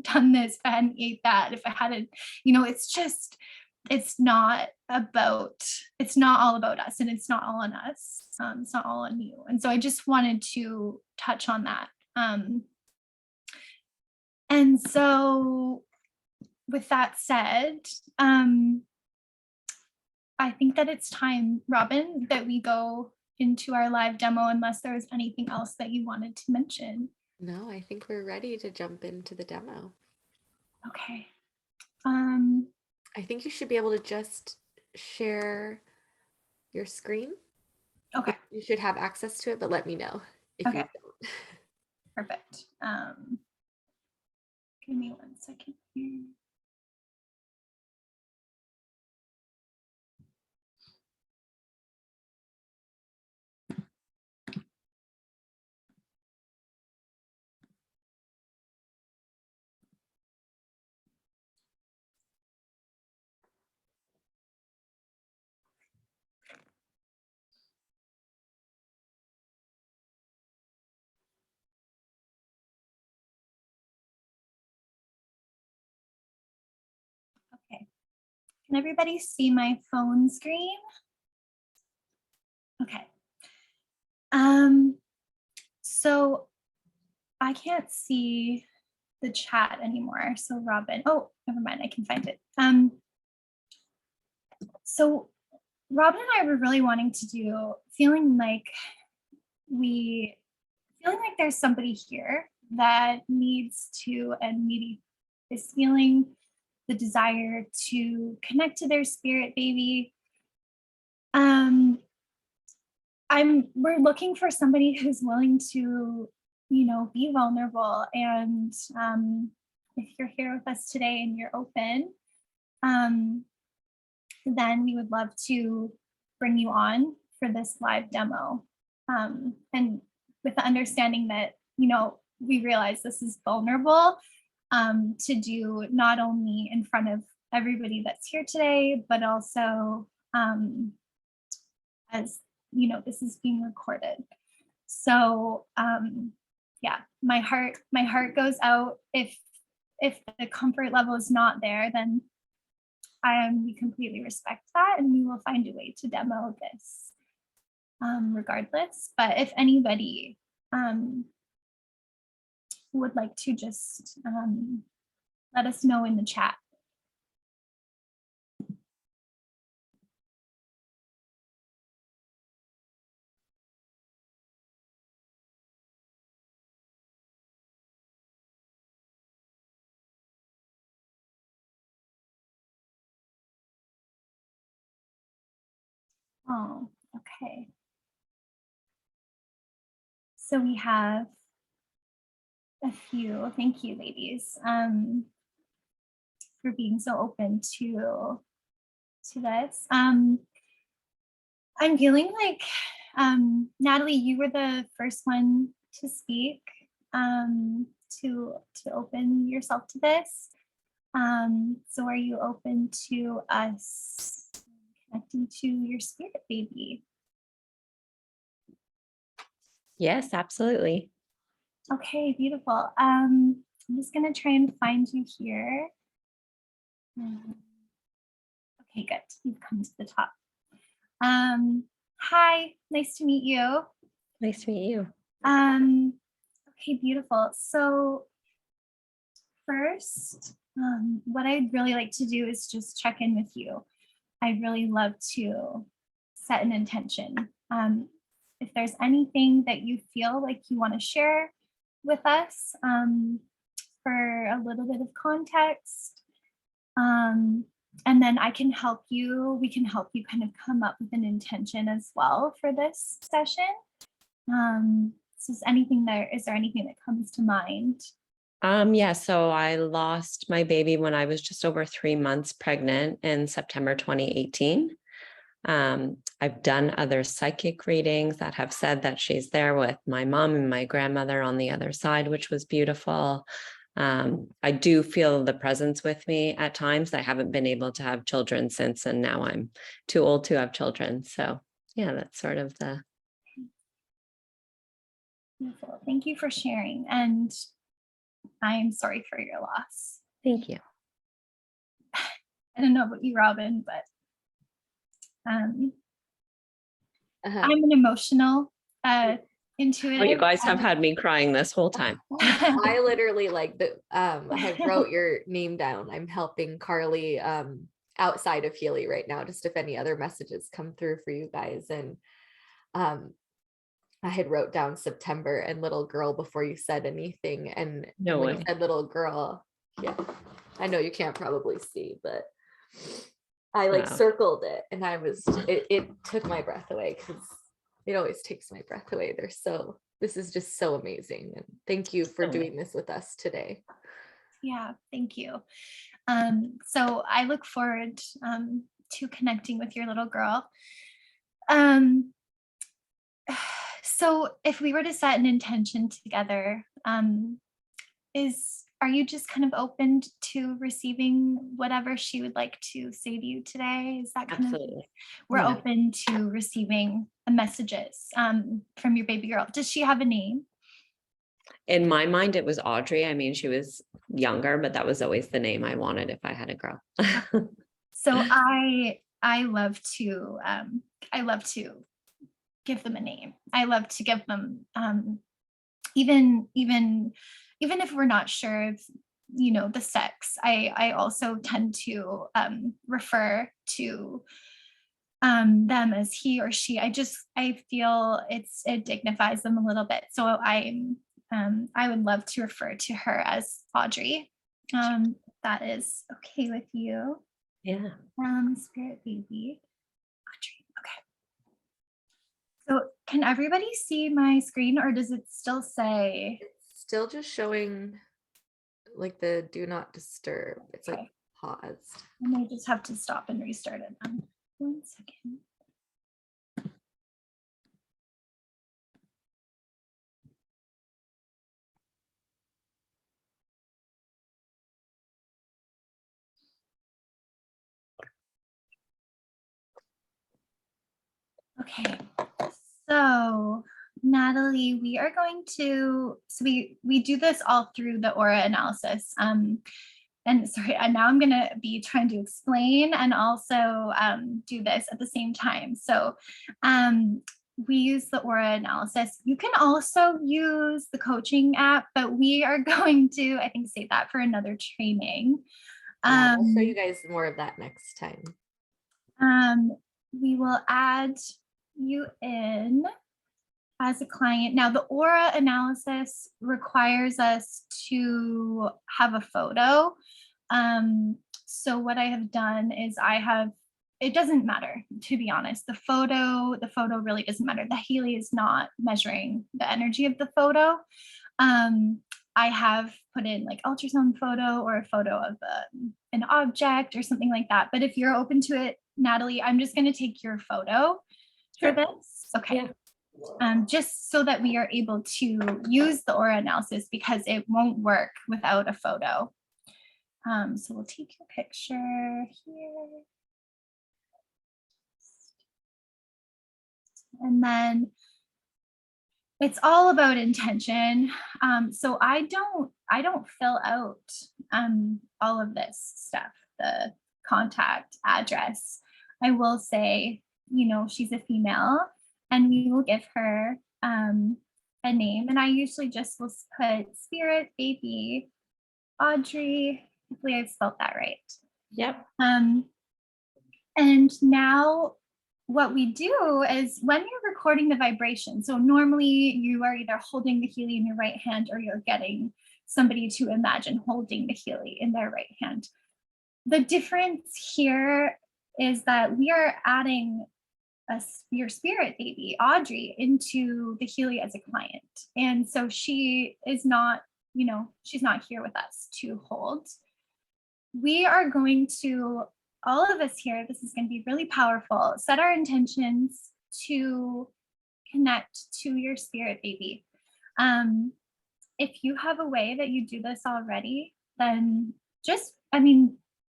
Speaker 2: done this, if I hadn't ate that, if I hadn't, it's not all about us, and it's not all on us. It's not all on you. And so I just wanted to touch on that. And so with that said, I think that it's time, Robin, that we go into our live demo, unless there was anything else that you wanted to mention.
Speaker 1: No, I think we're ready to jump into the demo.
Speaker 2: Okay.
Speaker 1: I think you should be able to just share your screen.
Speaker 2: Okay.
Speaker 1: You should have access to it, but let me know if you don't.
Speaker 2: Perfect. Give me 1 second here. Okay. Can everybody see my phone screen? Okay. So I can't see the chat anymore. So Robin, oh, never mind, I can find it. So Robin and I were really wanting to do, feeling like there's somebody here that needs to, and maybe is feeling the desire to connect to their spirit baby. We're looking for somebody who's willing to, be vulnerable. And if you're here with us today and you're open, then we would love to bring you on for this live demo. And with the understanding that, we realize this is vulnerable to do, not only in front of everybody that's here today, but also as this is being recorded. So yeah, my heart goes out. If the comfort level is not there, then we completely respect that, and we will find a way to demo this regardless. But if anybody would like to just let us know in the chat. Oh, okay. So we have a few. Thank you, ladies, for being so open to this. I'm feeling like, Natalie, you were the first one to speak, to open yourself to this. So are you open to us connecting to your spirit baby?
Speaker 3: Yes, absolutely.
Speaker 2: Okay, beautiful. I'm just gonna try and find you here. Okay, good. You've come to the top. Hi, nice to meet you.
Speaker 3: Nice to meet you.
Speaker 2: Okay, beautiful. So first, what I'd really like to do is just check in with you. I'd really love to set an intention. If there's anything that you feel like you want to share with us, for a little bit of context, and then I can help you. We can help you kind of come up with an intention as well for this session. So is there anything that comes to mind?
Speaker 3: Yeah, so I lost my baby when I was just over 3 months pregnant in September 2018. I've done other psychic readings that have said that she's there with my mom and my grandmother on the other side, which was beautiful. I do feel the presence with me at times. I haven't been able to have children since, and now I'm too old to have children. So yeah, that's sort of the.
Speaker 2: Beautiful. Thank you for sharing. And I am sorry for your loss.
Speaker 3: Thank you.
Speaker 2: I don't know about you, Robin, but I'm an emotional, intuitive.
Speaker 3: Well, you guys have had me crying this whole time.
Speaker 1: I literally I had wrote your name down. I'm helping Carly outside of Healy right now, just if any other messages come through for you guys. And I had wrote down September and little girl before you said anything. And
Speaker 3: No
Speaker 1: when
Speaker 3: way.
Speaker 1: you said little girl, yeah, I know you can't probably see, but I
Speaker 3: Wow.
Speaker 1: circled it, and it took my breath away, because it always takes my breath away. This is just so amazing. And thank you for doing this with us today.
Speaker 2: Yeah, thank you. So I look forward to connecting with your little girl. So if we were to set an intention together, are you just kind of open to receiving whatever she would like to say to you today? Is that kind
Speaker 3: Absolutely.
Speaker 2: of, we're open to receiving messages from your baby girl. Does she have a name?
Speaker 3: In my mind, it was Audrey. I mean, she was younger, but that was always the name I wanted if I had a girl.
Speaker 2: So I love to give them a name. I love to give them even if we're not sure of the sex. I also tend to refer to them as he or she. I feel it dignifies them a little bit. So I would love to refer to her as Audrey. That is okay with you.
Speaker 3: Yeah.
Speaker 2: Spirit baby, Audrey. Okay. So can everybody see my screen, or does it still say?
Speaker 1: It's still just showing like the do not disturb. It's
Speaker 2: Okay.
Speaker 1: like paused.
Speaker 2: I may just have to stop and restart it. 1 second. Okay, so Natalie, we are going to, so we do this all through the aura analysis. And sorry, and now I'm gonna be trying to explain and also do this at the same time. So we use the aura analysis. You can also use the coaching app, but we are going to, I think, save that for another training.
Speaker 1: I'll show you guys more of that next time.
Speaker 2: We will add you in as a client. Now, the aura analysis requires us to have a photo. So what I have done is it doesn't matter, to be honest. The photo really doesn't matter. The Healy is not measuring the energy of the photo. I have put in like ultrasound photo or a photo of an object or something like that. But if you're open to it, Natalie, I'm just going to take your photo for this. Okay. Yeah. Just so that we are able to use the aura analysis, because it won't work without a photo. So we'll take your picture here. And then it's all about intention. So I don't fill out all of this stuff, the contact address, I will say, she's a female, and we will give her a name. And I usually just will put Spirit Baby Audrey. Hopefully I spelled that right.
Speaker 3: Yep.
Speaker 2: And now what we do is when you're recording the vibration, so normally you are either holding the Healy in your right hand or you're getting somebody to imagine holding the Healy in their right hand. The difference here is that we are adding your spirit baby, Audrey, into the Healy as a client. And so she is not, she's not here with us to hold. We are going to, all of us here, this is going to be really powerful, set our intentions to connect to your spirit baby. If you have a way that you do this already, then just,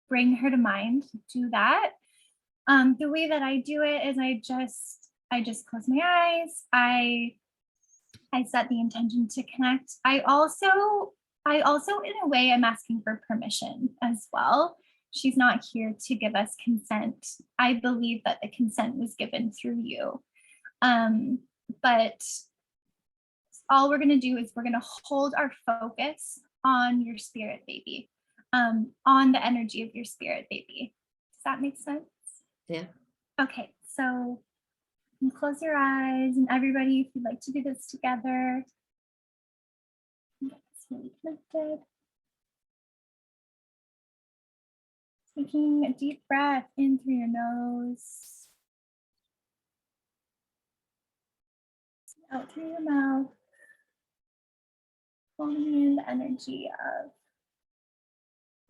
Speaker 2: bring her to mind, do that. The way that I do it is I just close my eyes. I set the intention to connect. I also, in a way, I'm asking for permission as well. She's not here to give us consent. I believe that the consent was given through you. But all we're going to do is we're going to hold our focus on your spirit baby, on the energy of your spirit baby. Does that make sense?
Speaker 3: Yeah.
Speaker 2: Okay, so you can close your eyes, and everybody, if you'd like to do this together, get this really connected. Taking a deep breath in through your nose, out through your mouth, pulling in the energy of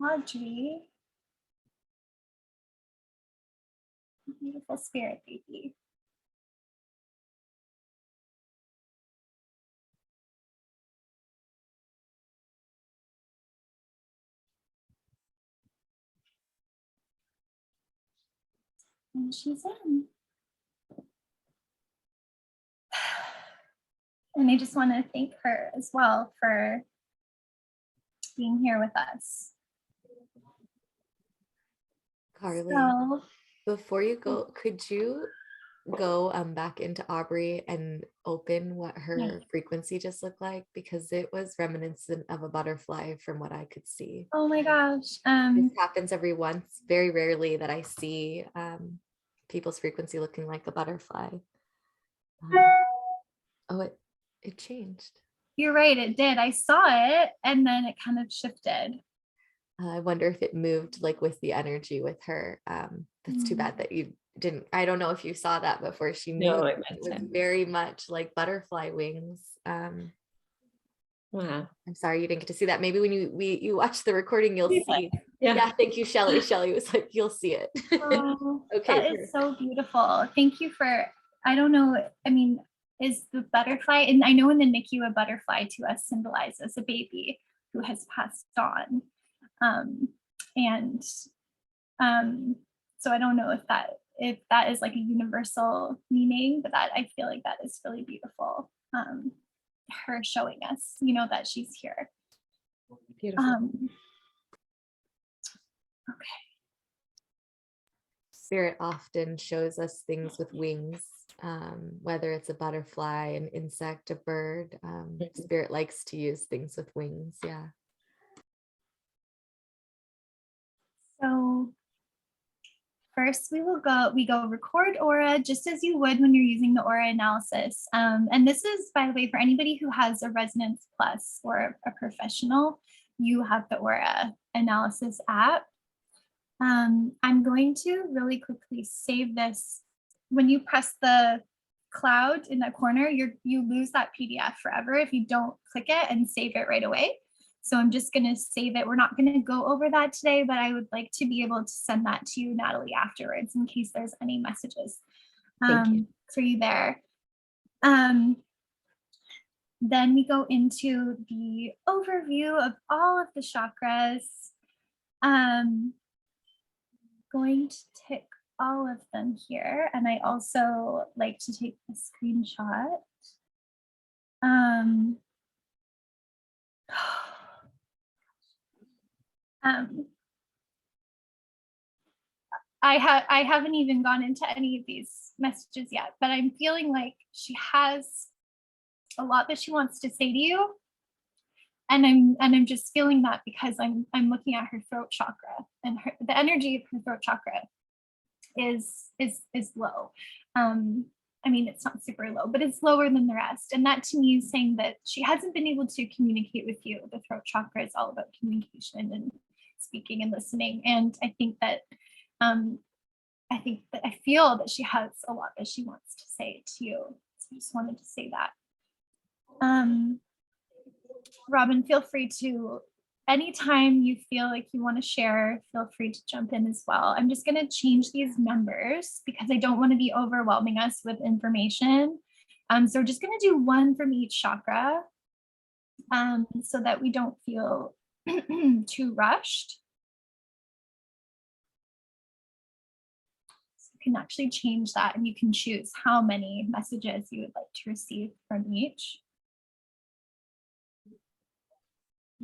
Speaker 2: Audrey, beautiful spirit baby. And she's in. And I just want to thank her as well for being here with us.
Speaker 1: Carly,
Speaker 2: So,
Speaker 1: before you go, could you go back into Aubrey and open what her frequency just looked like? Because it was reminiscent of a butterfly from what I could see.
Speaker 2: oh my gosh.
Speaker 1: This happens every once, very rarely that I see people's frequency looking like a butterfly. Oh, it changed.
Speaker 2: You're right, it did. I saw it and then it kind of shifted.
Speaker 1: I wonder if it moved like with the energy with her. That's too bad that you didn't. I don't know if you saw that before she moved.
Speaker 3: No,
Speaker 1: it was very much like butterfly wings.
Speaker 3: Wow.
Speaker 1: I'm sorry you didn't get to see that. Maybe when you watch the recording, you'll see.
Speaker 3: Yeah.
Speaker 1: Thank you, Shelly. Shelly was like, you'll see it.
Speaker 2: Oh,
Speaker 1: Okay.
Speaker 2: that is so beautiful. Thank you for, I don't know, is the butterfly, and I know in the NICU, a butterfly to us symbolizes a baby who has passed on. So I don't know if that is like a universal meaning, but that I feel like that is really beautiful. Her showing us, that she's here.
Speaker 3: Beautiful.
Speaker 2: Okay.
Speaker 1: Spirit often shows us things with wings, whether it's a butterfly, an insect, a bird. Spirit likes to use things with wings. Yeah.
Speaker 2: So first we go record aura just as you would when you're using the aura analysis. And this is, by the way, for anybody who has a Resonance Plus or a professional, you have the aura analysis app. I'm going to really quickly save this. When you press the cloud in the corner, you lose that PDF forever if you don't click it and save it right away. So I'm just going to save it. We're not going to go over that today, but I would like to be able to send that to you, Natalie, afterwards in case there's any messages for you there. Then we go into the overview of all of the chakras. Going to tick all of them here, and I also like to take a screenshot. I haven't even gone into any of these messages yet, but I'm feeling like she has a lot that she wants to say to you. And I'm just feeling that because I'm looking at her throat chakra, and the energy of her throat chakra is low. I mean, it's not super low, but it's lower than the rest. And that to me is saying that she hasn't been able to communicate with you. The throat chakra is all about communication and speaking and listening. And I think that I feel that she has a lot that she wants to say to you. So I just wanted to say that. Robin, feel free to, anytime you feel like you want to share, feel free to jump in as well. I'm just going to change these numbers because I don't want to be overwhelming us with information. So we're just going to do one from each chakra so that we don't feel too rushed. So you can actually change that, and you can choose how many messages you would like to receive from each.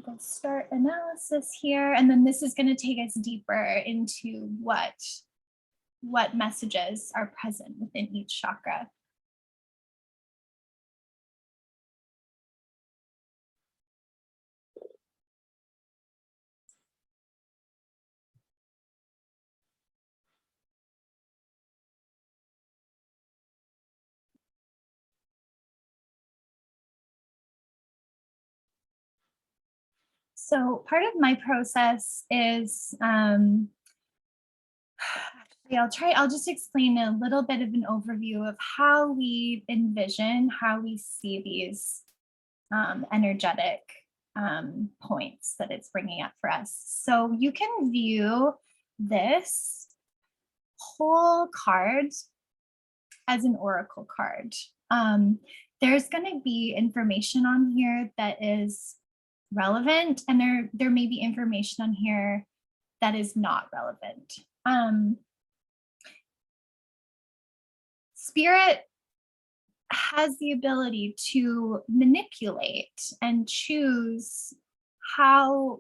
Speaker 2: Let's start analysis here, and then this is going to take us deeper into what messages are present within each chakra. So part of my process is, actually, I'll just explain a little bit of an overview of how we envision, how we see these energetic points that it's bringing up for us. So you can view this whole card as an oracle card. There's going to be information on here that is relevant, and there may be information on here that is not relevant. Spirit has the ability to manipulate and choose how,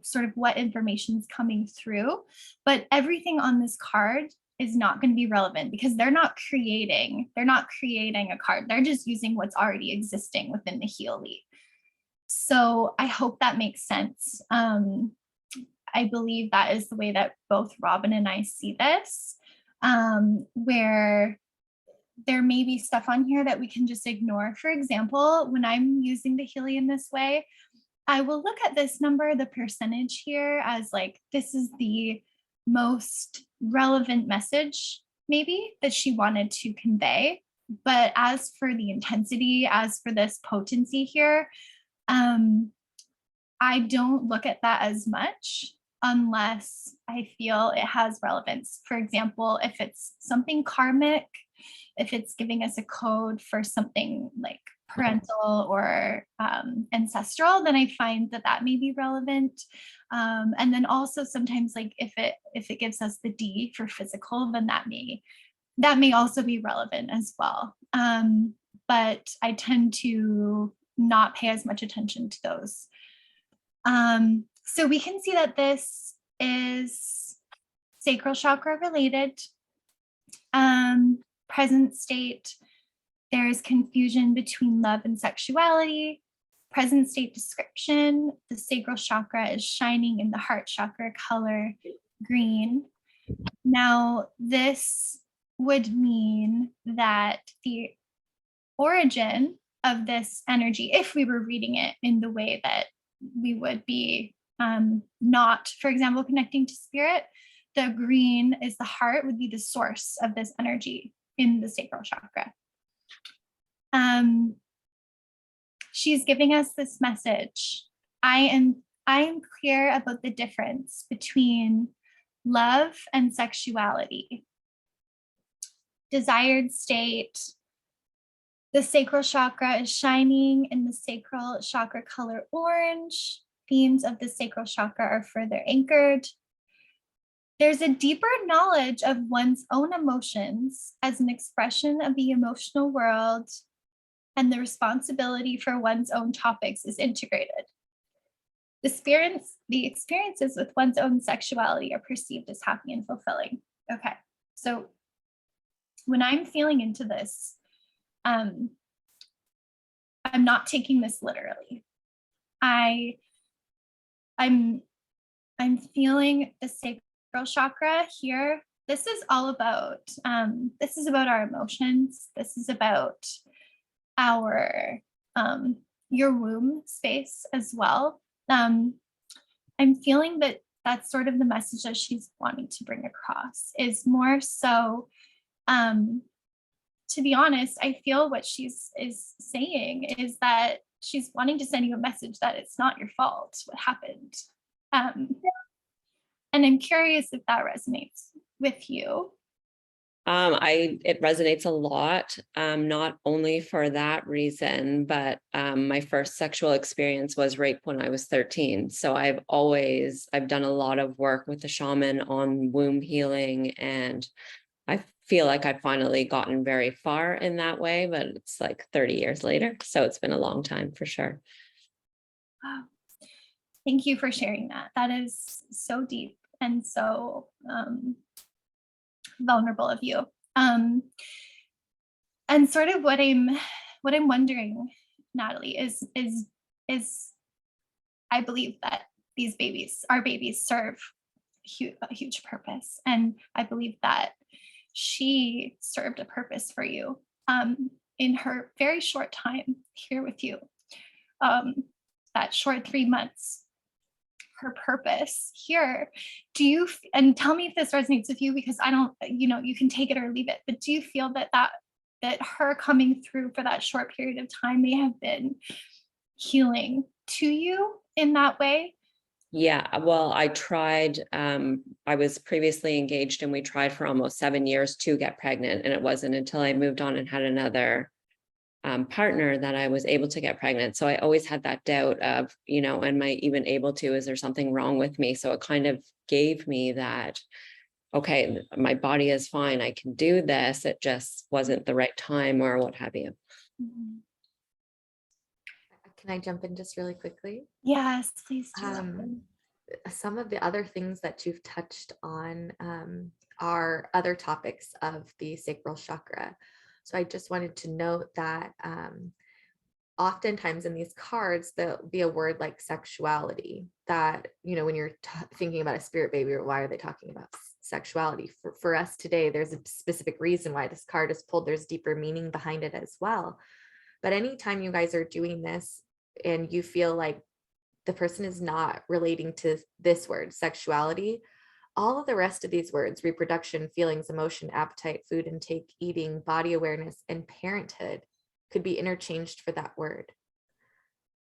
Speaker 2: sort of what information is coming through, but everything on this card is not going to be relevant because they're not creating a card. They're just using what's already existing within the Healy. So I hope that makes sense. I believe that is the way that both Robin and I see this, where there may be stuff on here that we can just ignore. For example, when I'm using the Healy in this way, I will look at this number, the percentage here, as like, this is the most relevant message maybe that she wanted to convey. But as for the intensity, as for this potency here, I don't look at that as much unless I feel it has relevance. For example, if it's something karmic, if it's giving us a code for something like parental or ancestral, then I find that may be relevant. And then also sometimes, like if it gives us the D for physical, then that may also be relevant as well. But I tend to not pay as much attention to those. So we can see that this is sacral chakra related. Present state, there is confusion between love and sexuality. Present state description, the sacral chakra is shining in the heart chakra color green. Now, this would mean that the origin of this energy, if we were reading it in the way that we would be not, for example, connecting to spirit, the green is the heart, would be the source of this energy in the sacral chakra. She's giving us this message. I am clear about the difference between love and sexuality. Desired state, the sacral chakra is shining in the sacral chakra color orange. Themes of the sacral chakra are further anchored. There's a deeper knowledge of one's own emotions as an expression of the emotional world, and the responsibility for one's own topics is integrated. The experiences with one's own sexuality are perceived as happy and fulfilling. Okay. So when I'm feeling into this, I'm not taking this literally. I'm feeling the sacral chakra here. This is all about, this is about our emotions. This is about our, your womb space as well. I'm feeling that that's sort of the message that she's wanting to bring across, is more so, to be honest, I feel what she's is saying is that she's wanting to send you a message that it's not your fault what happened. And I'm curious if that resonates with you.
Speaker 3: It resonates a lot, not only for that reason, but my first sexual experience was rape when I was 13. So I've done a lot of work with the shaman on womb healing, and I feel like I've finally gotten very far in that way, but it's like 30 years later. So it's been a long time for sure.
Speaker 2: Wow. Thank you for sharing that. That is so deep and so vulnerable of you. And sort of what I'm wondering, Natalie, is I believe that our babies serve a huge purpose. And I believe that she served a purpose for you in her very short time here with you. That short 3 months, her purpose here. And tell me if this resonates with you, because I don't, you can take it or leave it, but do you feel that her coming through for that short period of time may have been healing to you in that way?
Speaker 3: Yeah, well, I tried, I was previously engaged and we tried for almost 7 years to get pregnant. And it wasn't until I moved on and had another partner that I was able to get pregnant. So I always had that doubt of, am I even able to? Is there something wrong with me? So it kind of gave me that, okay, my body is fine. I can do this. It just wasn't the right time or what have you.
Speaker 2: Mhm.
Speaker 1: Can I jump in just really quickly?
Speaker 2: Yes, please do.
Speaker 1: Some of the other things that you've touched on are other topics of the sacral chakra. So I just wanted to note that oftentimes in these cards, there'll be a word like sexuality that, when you're thinking about a spirit baby, why are they talking about sexuality? For us today, there's a specific reason why this card is pulled. There's deeper meaning behind it as well. But anytime you guys are doing this and you feel like the person is not relating to this word, sexuality, all of the rest of these words, reproduction, feelings, emotion, appetite, food intake, eating, body awareness, and parenthood, could be interchanged for that word.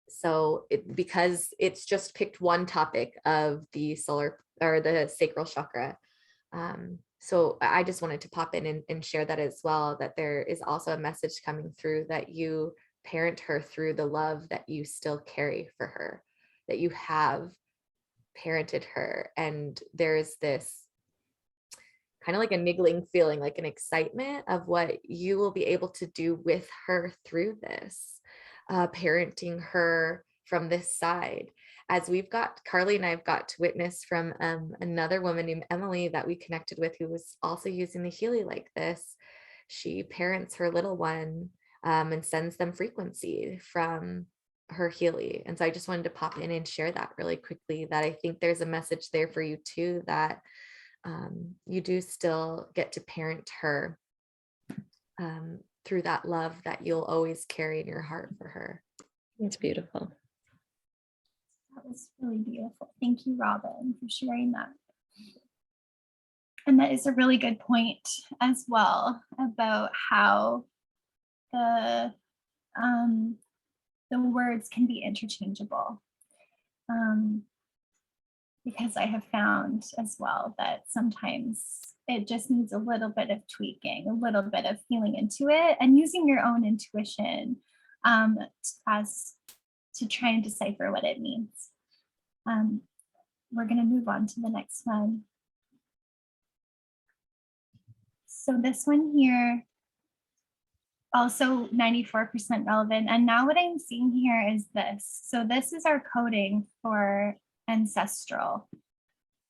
Speaker 1: So because it's just picked one topic of the solar or the sacral chakra. So I just wanted to pop in and share that as well, that there is also a message coming through that you parent her through the love that you still carry for her, that you have parented her. And there's this kind of like a niggling feeling, like an excitement of what you will be able to do with her through this, parenting her from this side. As Carly and I've got to witness from another woman named Emily that we connected with, who was also using the Healy like this. She parents her little one and sends them frequency from her Healy. And so I just wanted to pop in and share that really quickly, that I think there's a message there for you too, that you do still get to parent her through that love that you'll always carry in your heart for her.
Speaker 3: It's beautiful.
Speaker 2: That was really beautiful. Thank you, Robin, for sharing that. And that is a really good point as well about how the words can be interchangeable. Because I have found as well that sometimes it just needs a little bit of tweaking, a little bit of feeling into it, and using your own intuition as to try and decipher what it means. We're going to move on to the next one. So this one here, also 94% relevant. And now what I'm seeing here is this. So this is our coding for ancestral.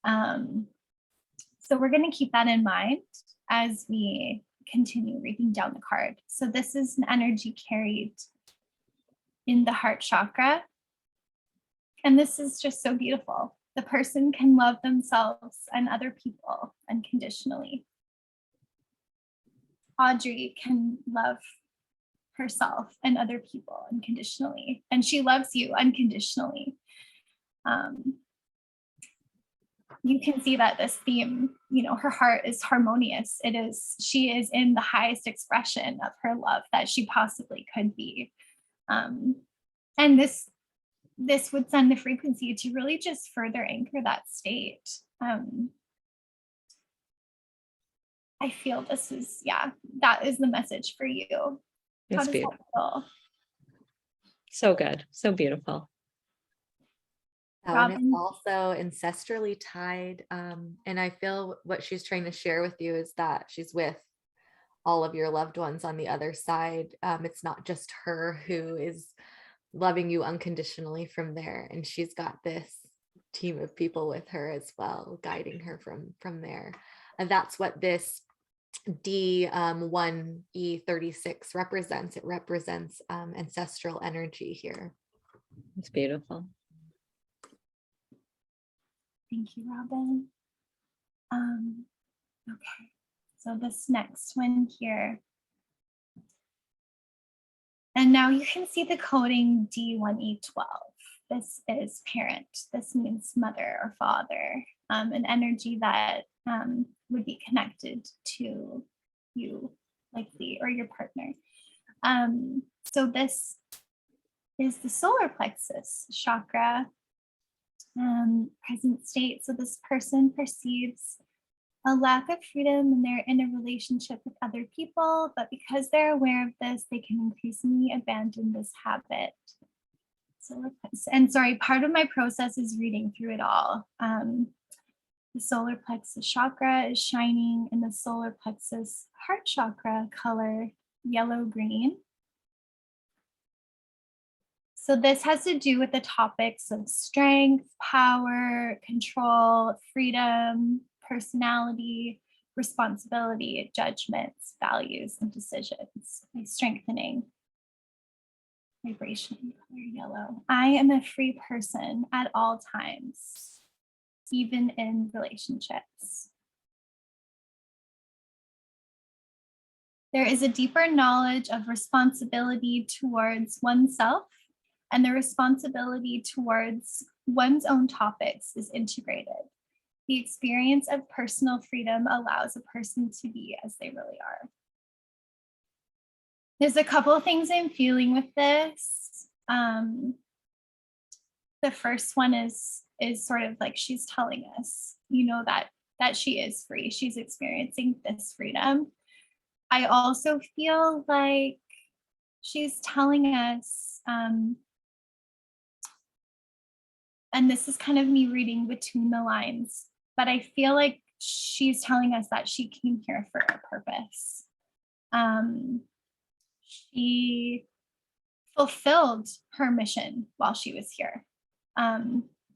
Speaker 2: So So we're going to keep that in mind as we continue reading down the card. So this is an energy carried in the heart chakra. And this is just so beautiful. The person can love themselves and other people unconditionally. Audrey can love herself and other people unconditionally, and she loves you unconditionally. You can see that this theme, her heart is harmonious. She is in the highest expression of her love that she possibly could be. And this would send the frequency to really just further anchor that state. I feel this is, that is the message for you.
Speaker 3: It's beautiful. So good. So beautiful.
Speaker 1: And it's also ancestrally tied. And I feel what she's trying to share with you is that she's with all of your loved ones on the other side. It's not just her who is loving you unconditionally from there. And she's got this team of people with her as well, guiding her from there. And that's what this D1E36 represents. It represents ancestral energy here.
Speaker 3: It's beautiful.
Speaker 2: Thank you, Robin. Okay, so this next one here. And now you can see the coding D1E12. This is parent. This means mother or father, an energy that would be connected to you, likely, or your partner. So this is the solar plexus chakra present state. So this person perceives a lack of freedom when they're in a relationship with other people, but because they're aware of this, they can increasingly abandon this habit. And sorry, part of my process is reading through it all. The solar plexus chakra is shining in the solar plexus heart chakra color yellow-green. So this has to do with the topics of strength, power, control, freedom, personality, responsibility, judgments, values, and decisions by strengthening vibration color yellow. I am a free person at all times, even in relationships. There is a deeper knowledge of responsibility towards oneself, and the responsibility towards one's own topics is integrated. The experience of personal freedom allows a person to be as they really are. There's a couple of things I'm feeling with this. The first one is sort of like she's telling us, that she is free. She's experiencing this freedom. I also feel like she's telling us, and this is kind of me reading between the lines, but I feel like she's telling us that she came here for a purpose. She fulfilled her mission while she was here,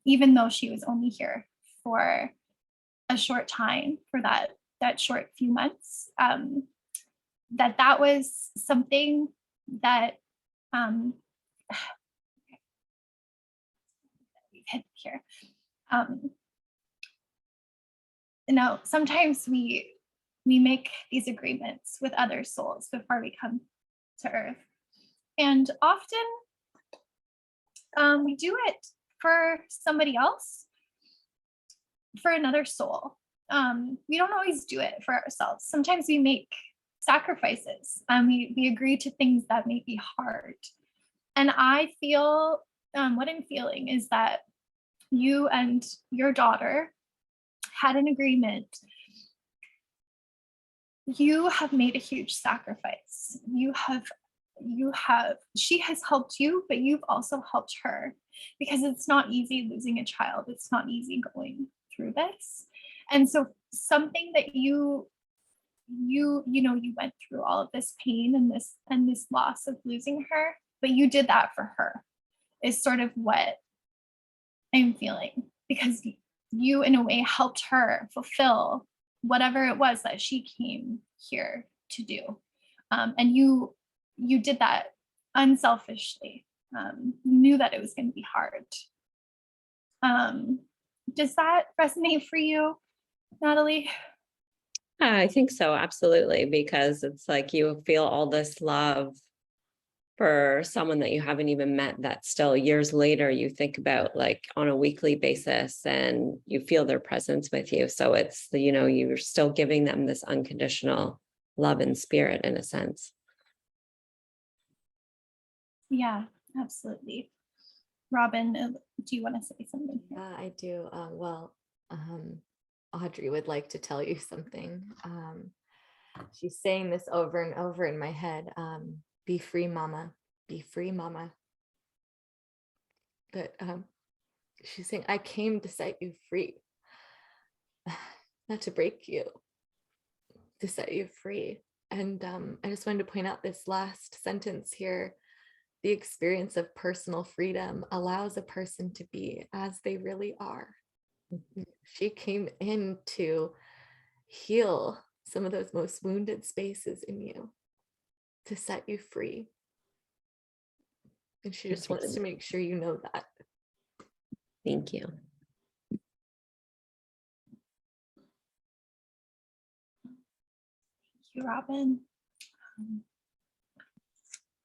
Speaker 2: even though she was only here for a short time, for that short few months. That was something that here. Now, sometimes we make these agreements with other souls before we come to Earth, and often we do it for somebody else, for another soul. We don't always do it for ourselves. Sometimes we make sacrifices. We agree to things that may be hard. And I feel, what I'm feeling is that you and your daughter had an agreement. You have made a huge sacrifice. She has helped you, but you've also helped her, because it's not easy losing a child. It's not easy going through this. And so something that you went through all of this pain and this loss of losing her, but you did that for her, is sort of what I'm feeling, because you in a way helped her fulfill whatever it was that she came here to do. And you did that unselfishly. You knew that it was going to be hard. Does that resonate for you, Natalie?
Speaker 3: I think so, absolutely, because it's like you feel all this love for someone that you haven't even met, that still years later you think about like on a weekly basis, and you feel their presence with you. So it's, you know, you're still giving them this unconditional love and spirit in a sense.
Speaker 2: Yeah, absolutely. Robin, do you want to say something?
Speaker 1: Yeah, I do. Audrey would like to tell you something. She's saying this over and over in my head. Be free, mama. Be free, mama. But she's saying, I came to set you free. Not to break you, to set you free. And I just wanted to point out this last sentence here. The experience of personal freedom allows a person to be as they really are. She came in to heal some of those most wounded spaces in you, to set you free. And she just wants to make sure you know that.
Speaker 3: Thank you.
Speaker 2: Thank you, Robin.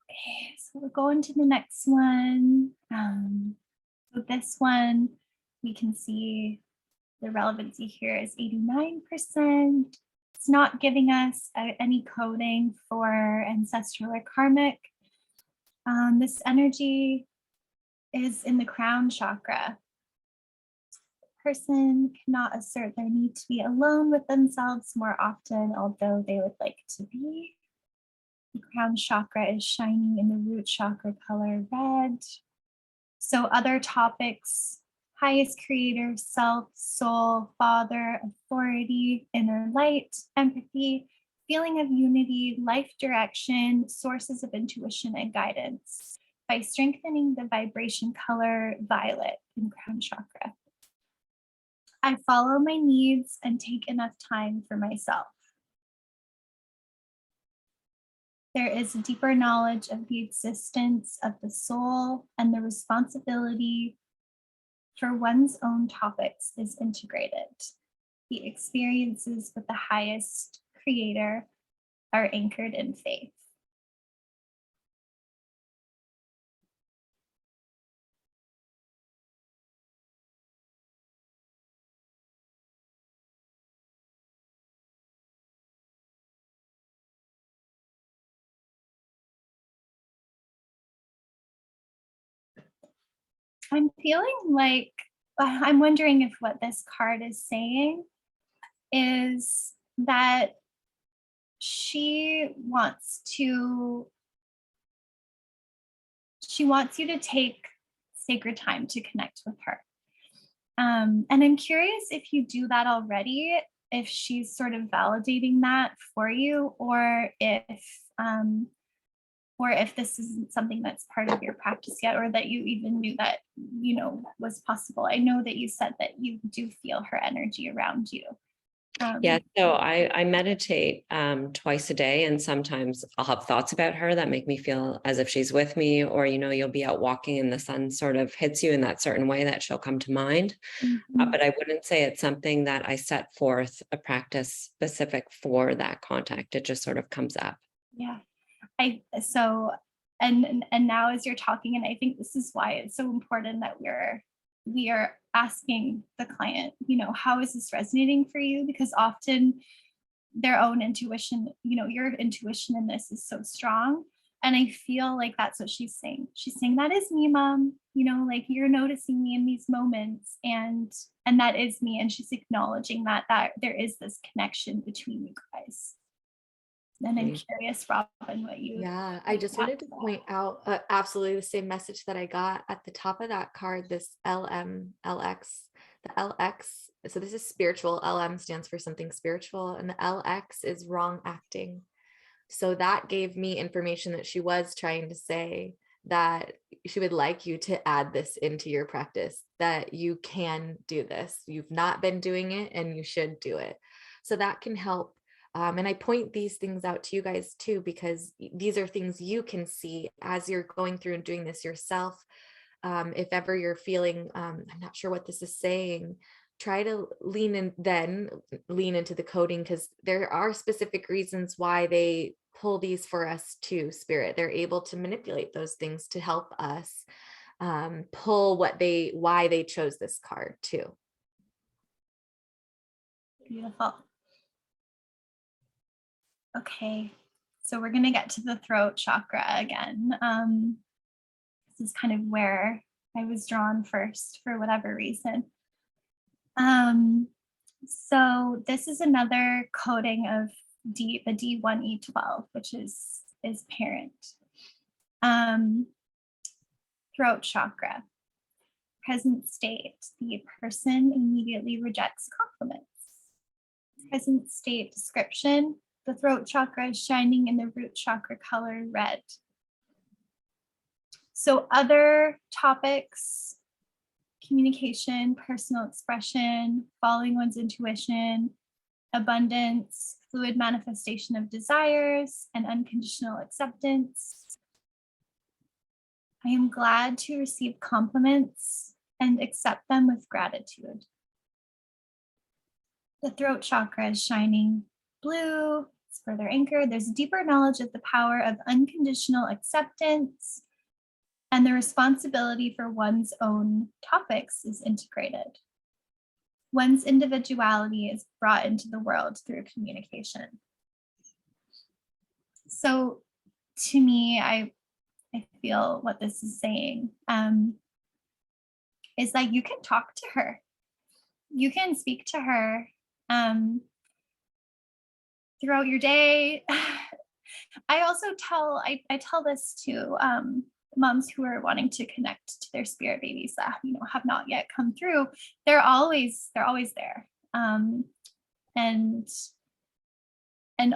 Speaker 2: Okay, so we're going to the next one. So this one, we can see the relevancy here is 89%. It's not giving us any coding for ancestral or karmic. This energy is in the crown chakra. The person cannot assert their need to be alone with themselves more often, although they would like to be. The crown chakra is shining in the root chakra color red. So other topics: highest creator, self, soul, father, authority, inner light, empathy, feeling of unity, life direction, sources of intuition and guidance, by strengthening the vibration color violet in crown chakra. I follow my needs and take enough time for myself. There is a deeper knowledge of the existence of the soul, and the responsibility for one's own topics is integrated. The experiences with the highest creator are anchored in faith. I'm feeling like, I'm wondering if what this card is saying is that she wants you to take sacred time to connect with her. And I'm curious if you do that already, if she's sort of validating that for you, or if this isn't something that's part of your practice yet, or that you even knew that, was possible. I know that you said that you do feel her energy around you.
Speaker 3: Yeah, so I meditate twice a day, and sometimes I'll have thoughts about her that make me feel as if she's with me, or, you'll be out walking and the sun sort of hits you in that certain way that she'll come to mind. But I wouldn't say it's something that I set forth a practice specific for that contact. It just sort of comes up.
Speaker 2: Yeah. And now as you're talking, and I think this is why it's so important that we are asking the client, how is this resonating for you? Because often their own intuition, your intuition in this is so strong. And I feel like that's what she's saying. She's saying, that is me, mom, like you're noticing me in these moments, and that is me. And she's acknowledging that there is this connection between you guys. And I'm curious, Robin, what you...
Speaker 1: Yeah, I just wanted to point out absolutely the same message that I got at the top of that card, this LX, the LX. So this is spiritual. LM stands for something spiritual, and the LX is wrong acting. So that gave me information that she was trying to say that she would like you to add this into your practice, that you can do this. You've not been doing it and you should do it. So that can help. And I point these things out to you guys too, because these are things you can see as you're going through and doing this yourself. If ever you're feeling, I'm not sure what this is saying, try to lean into the coding, because there are specific reasons why they pull these for us too, Spirit. They're able to manipulate those things to help us pull why they chose this card too.
Speaker 2: Beautiful. Okay, so we're going to get to the throat chakra again. This is kind of where I was drawn first for whatever reason. So this is another coding of the D1E12, which is parent. Throat chakra. Present state, the person immediately rejects compliments. Present state description, the throat chakra is shining in the root chakra color red. So other topics: communication, personal expression, following one's intuition, abundance, fluid manifestation of desires, and unconditional acceptance. I am glad to receive compliments and accept them with gratitude. The throat chakra is shining blue. It's further anchored. There's a deeper knowledge of the power of unconditional acceptance, and the responsibility for one's own topics is integrated. One's individuality is brought into the world through communication. So to me, I feel what this is saying is that you can talk to her. You can speak to her throughout your day. I also tell this to moms who are wanting to connect to their spirit babies that have not yet come through. They're always there, and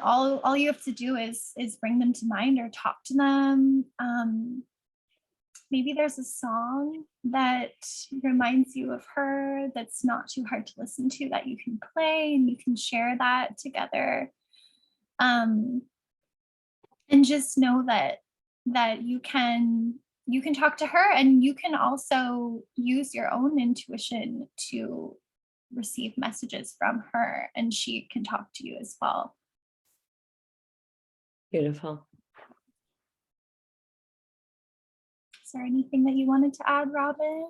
Speaker 2: all you have to do is bring them to mind or talk to them. Maybe there's a song that reminds you of her that's not too hard to listen to that you can play, and you can share that together. And just know that you can talk to her, and you can also use your own intuition to receive messages from her, and she can talk to you as well.
Speaker 3: Beautiful.
Speaker 2: Is there anything that you wanted to add, Robin?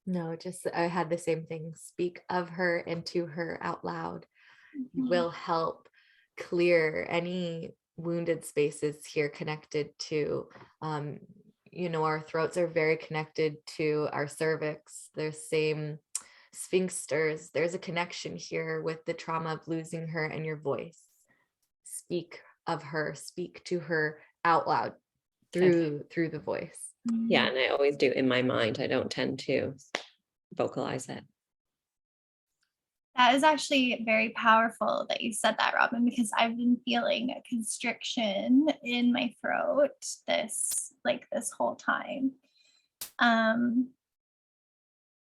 Speaker 1: No, just I had the same thing. Speak of her and to her out loud.
Speaker 2: Mm-hmm.
Speaker 1: Will help clear any wounded spaces here connected to, our throats are very connected to our cervix. There's same sphincters. There's a connection here with the trauma of losing her and your voice. Speak of her, speak to her out loud through the voice.
Speaker 3: Yeah, and I always do in my mind. I don't tend to vocalize it.
Speaker 2: That is actually very powerful that you said that, Robin, because I've been feeling a constriction in my throat this whole time.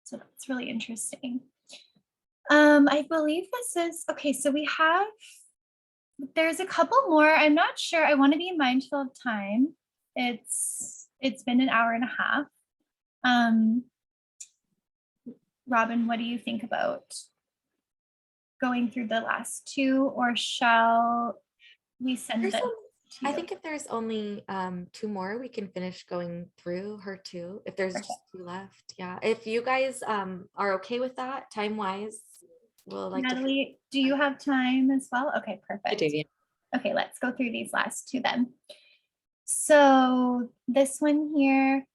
Speaker 2: So that's really interesting. I believe this is okay. So there's a couple more. I'm not sure. I want to be mindful of time. It's been an hour and a half. Robin, what do you think about going through the last two, or shall we send it?
Speaker 1: I think if there's only 2 more, we can finish going through her too. If there's just 2 left, yeah. If you guys are okay with that, time wise, we'll like.
Speaker 2: Natalie, do you have time as well? Okay, perfect.
Speaker 3: I do, yeah.
Speaker 2: Okay, let's go through these last 2 then. So this one here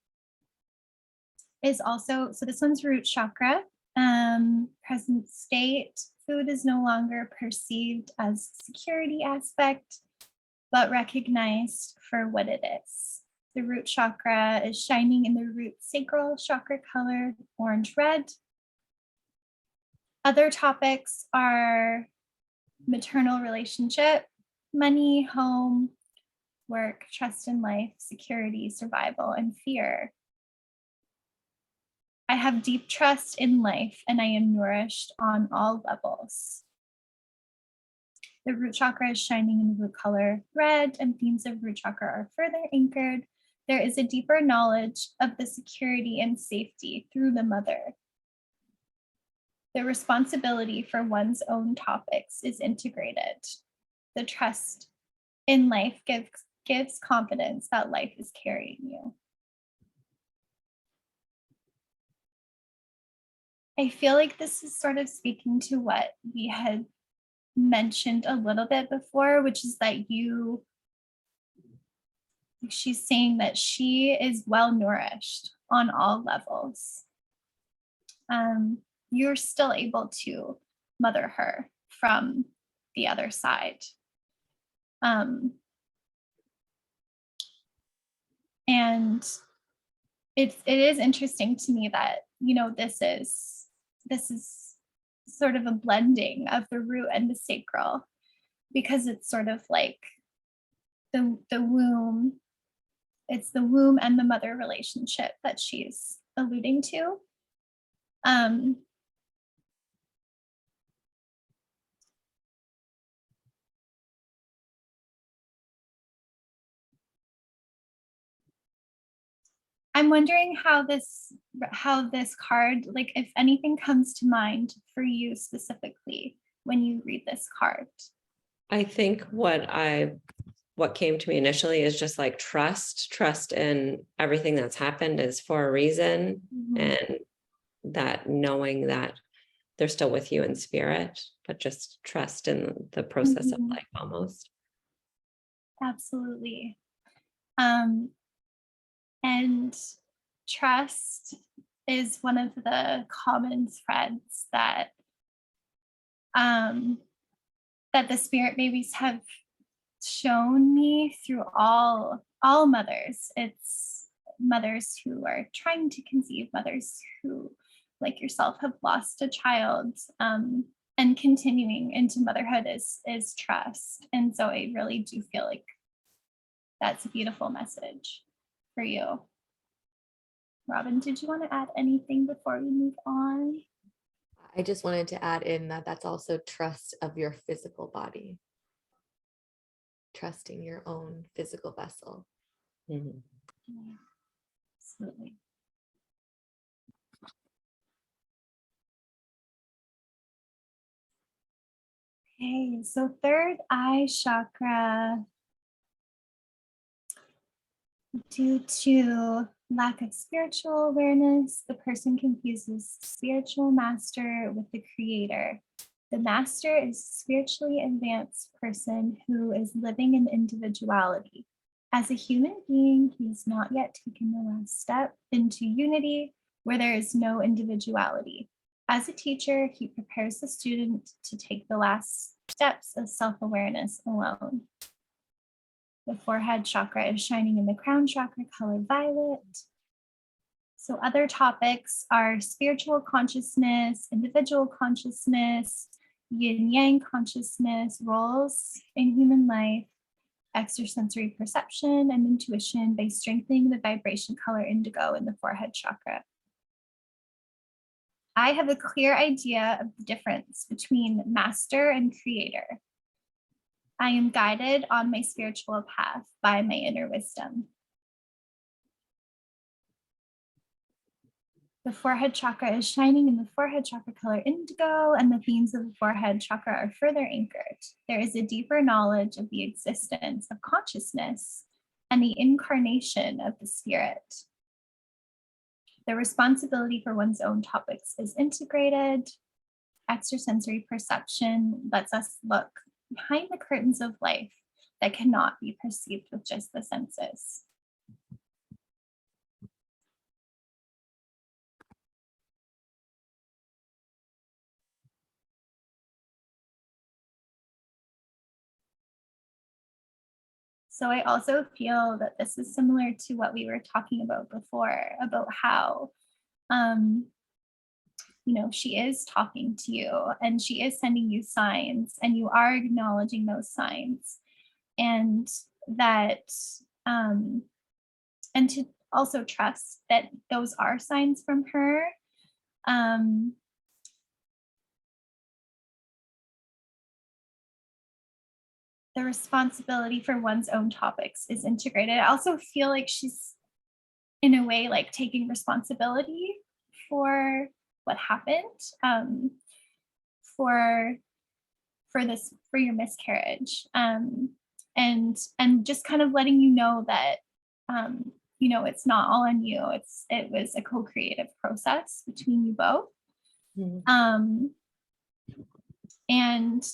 Speaker 2: is also, so this one's root chakra. Present state, food is no longer perceived as security aspect, but recognized for what it is. The root chakra is shining in the root sacral chakra color, orange-red. Other topics are maternal relationship, money, home, work, trust in life, security, survival, and fear. I have deep trust in life, and I am nourished on all levels. The root chakra is shining in the root color red, and themes of root chakra are further anchored. There is a deeper knowledge of the security and safety through the mother. The responsibility for one's own topics is integrated. The trust in life gives confidence that life is carrying you. I feel like this is sort of speaking to what we had mentioned a little bit before, which is that she's saying that she is well nourished on all levels. You're still able to mother her from the other side. And it is interesting to me that, this is sort of a blending of the root and the sacral, because it's sort of like the womb. It's the womb and the mother relationship that she's alluding to. I'm wondering how this card, like if anything comes to mind for you specifically when you read this card.
Speaker 3: I think what came to me initially is just like trust in everything that's happened is for a reason. Mm-hmm. And that knowing that they're still with you in spirit, but just trust in the process of life almost.
Speaker 2: Absolutely. And trust is one of the common threads that the spirit babies have shown me through all mothers. It's mothers who are trying to conceive, mothers who, like yourself, have lost a child, and continuing into motherhood is trust. And so I really do feel like that's a beautiful message for you. Robin, did you want to add anything before we move on?
Speaker 1: I just wanted to add in that that's also trust of your physical body. Trusting your own physical vessel.
Speaker 2: Mm-hmm. Yeah, absolutely. Okay, so third eye chakra. Due to lack of spiritual awareness, the person confuses spiritual master with the creator. The master is a spiritually advanced person who is living in individuality. As a human being, he has not yet taken the last step into unity where there is no individuality. As a teacher, he prepares the student to take the last steps of self-awareness alone. The forehead chakra is shining in the crown chakra color violet. So other topics are spiritual consciousness, individual consciousness, yin yang consciousness, roles in human life, extrasensory perception and intuition by strengthening the vibration color indigo in the forehead chakra. I have a clear idea of the difference between master and creator. I am guided on my spiritual path by my inner wisdom. The forehead chakra is shining in the forehead chakra color indigo, and the themes of the forehead chakra are further anchored. There is a deeper knowledge of the existence of consciousness and the incarnation of the spirit. The responsibility for one's own topics is integrated. Extrasensory perception lets us look behind the curtains of life that cannot be perceived with just the senses. So I also feel that this is similar to what we were talking about before, about how, she is talking to you and she is sending you signs and you are acknowledging those signs. And that, and to also trust that those are signs from her. the responsibility for one's own topics is integrated. I also feel like she's in a way like taking responsibility for what happened, for your miscarriage, and just kind of letting you know that it's not all on you. It was a co-creative process between you both. And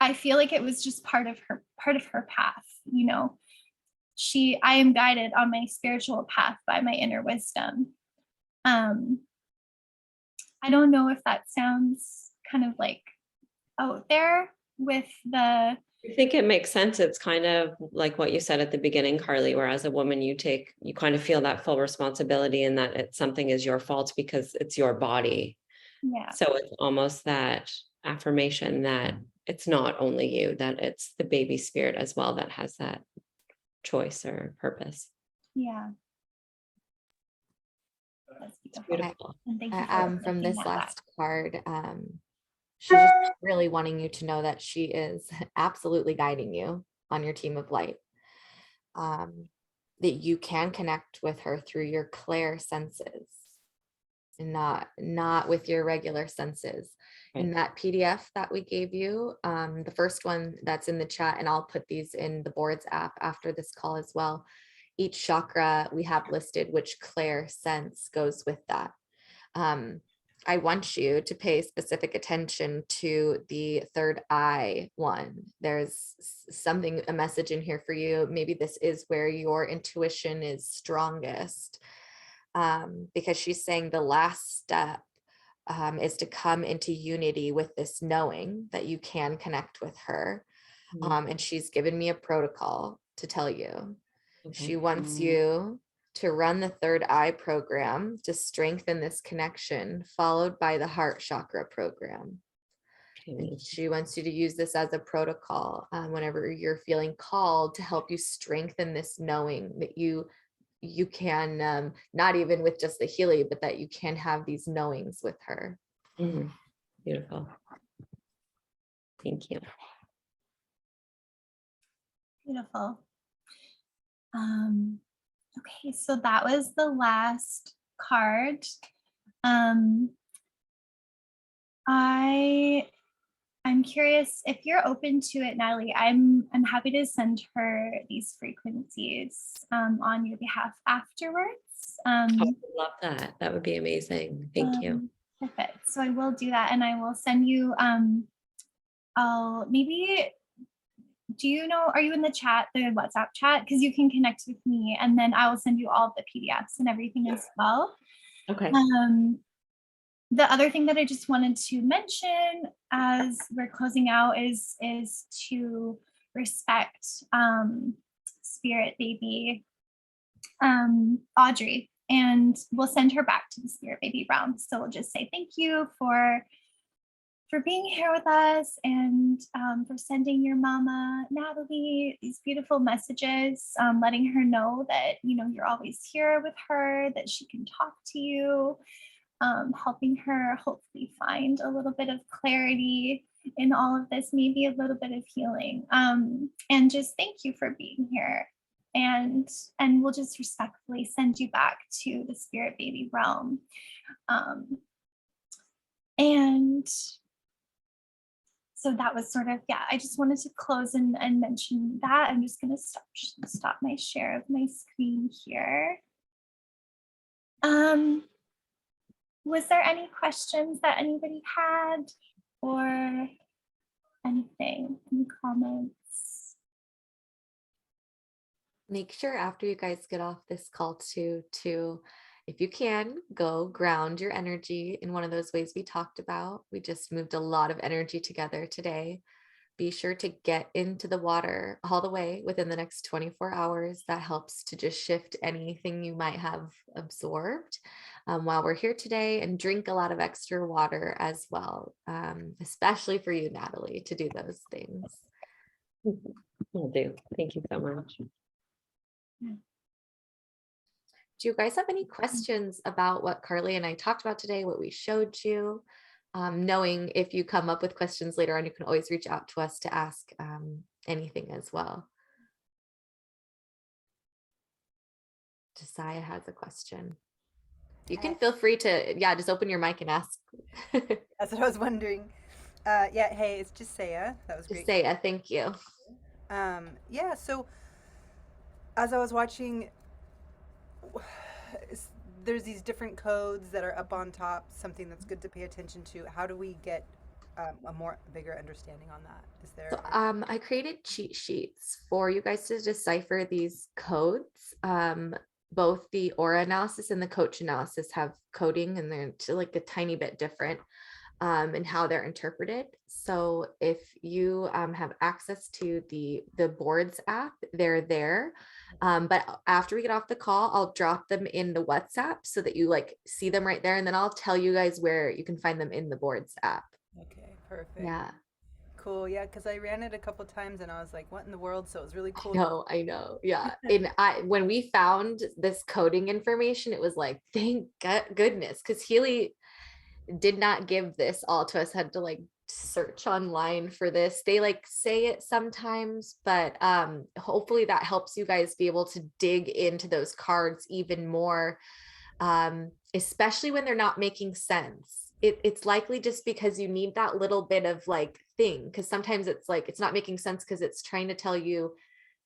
Speaker 2: I feel like it was just part of her path. I am guided on my spiritual path by my inner wisdom. I don't know if that sounds kind of like out there with the.
Speaker 3: I think it makes sense. It's kind of like what you said at the beginning, Carly, where as a woman, you kind of feel that full responsibility and that something is your fault because it's your body.
Speaker 2: Yeah.
Speaker 3: So it's almost that affirmation that it's not only you, that it's the baby spirit as well that has that choice or purpose.
Speaker 2: Yeah. That's beautiful.
Speaker 3: Beautiful.
Speaker 2: And thank you
Speaker 1: From this last
Speaker 2: back.
Speaker 1: card, she's just really wanting you to know that she is absolutely guiding you on your team of light. That you can connect with her through your clair senses and not with your regular senses.
Speaker 3: Right.
Speaker 1: In that PDF that we gave you, the first one that's in the chat, and I'll put these in the boards app after this call as well. Each chakra we have listed which clair sense goes with that. I want you to pay specific attention to the third eye one. There's a message in here for you. Maybe this is where your intuition is strongest, because she's saying the last step is to come into unity with this knowing that you can connect with her. And she's given me a protocol to tell you.
Speaker 3: Okay.
Speaker 1: She wants you to run the third eye program to strengthen this connection, followed by the heart chakra program. And she wants you to use this as a protocol whenever you're feeling called to help you strengthen this knowing that you can, not even with just the Healy, but that you can have these knowings with her.
Speaker 3: Beautiful. Thank you.
Speaker 2: Beautiful. Okay, so that was the last card. I'm curious if you're open to it, Natalie. I'm happy to send her these frequencies on your behalf afterwards.
Speaker 3: I would love that. That would be amazing. Thank you.
Speaker 2: Perfect. So I will do that, and I will send you. I'll maybe. Do you know, are you in the chat, the WhatsApp chat? Because you can connect with me, and then I will send you all the PDFs and everything as well.
Speaker 3: Okay.
Speaker 2: The other thing that I just wanted to mention as we're closing out is to respect Spirit Baby Audrey, and we'll send her back to the Spirit Baby realm. So we'll just say thank you for being here with us, and for sending your mama Natalie these beautiful messages, letting her know that you're always here with her, that she can talk to you, helping her hopefully find a little bit of clarity in all of this, maybe a little bit of healing, and just thank you for being here, and we'll just respectfully send you back to the Spirit Baby realm, and so that was sort of, I just wanted to close and mention that. I'm just going to stop my share of my screen here. Was there any questions that anybody had, or anything, any comments?
Speaker 1: Make sure after you guys get off this call to, if you can, go ground your energy in one of those ways we talked about. We just moved a lot of energy together today. Be sure to get into the water all the way within the next 24 hours. That helps to just shift anything you might have absorbed while we're here today, and drink a lot of extra water as well, especially for you, Natalie, to do those things.
Speaker 3: Will do. Thank you so much.
Speaker 1: Do you guys have any questions about what Carly and I talked about today, what we showed you? knowing if you come up with questions later on, you can always reach out to us to ask anything as well. Josiah has a question. You can feel free to, just open your mic and ask.
Speaker 4: That's what I was wondering. Yeah, hey, it's Josiah. That was great.
Speaker 1: Josiah, thank you.
Speaker 4: Yeah, so as I was watching, there's these different codes that are up on top, something that's good to pay attention to. How do we get a bigger understanding on that? Is there?
Speaker 1: So, I created cheat sheets for you guys to decipher these codes. Both the aura analysis and the coach analysis have coding, and they're like a tiny bit different in how they're interpreted. So if you have access to the boards app, they're there. But after we get off the call, I'll drop them in the WhatsApp so that you like see them right there. And then I'll tell you guys where you can find them in the boards app.
Speaker 4: Okay, perfect.
Speaker 1: Yeah.
Speaker 4: Cool. Yeah, because I ran it a couple times and I was like, what in the world? So it was really cool.
Speaker 1: I know. Yeah. And when we found this coding information, it was like, thank goodness, because Healy did not give this all to us, had to like search online for this. They like say it sometimes, but hopefully that helps you guys be able to dig into those cards even more, especially when they're not making sense. It's likely just because you need that little bit of like thing, because sometimes it's like it's not making sense because it's trying to tell you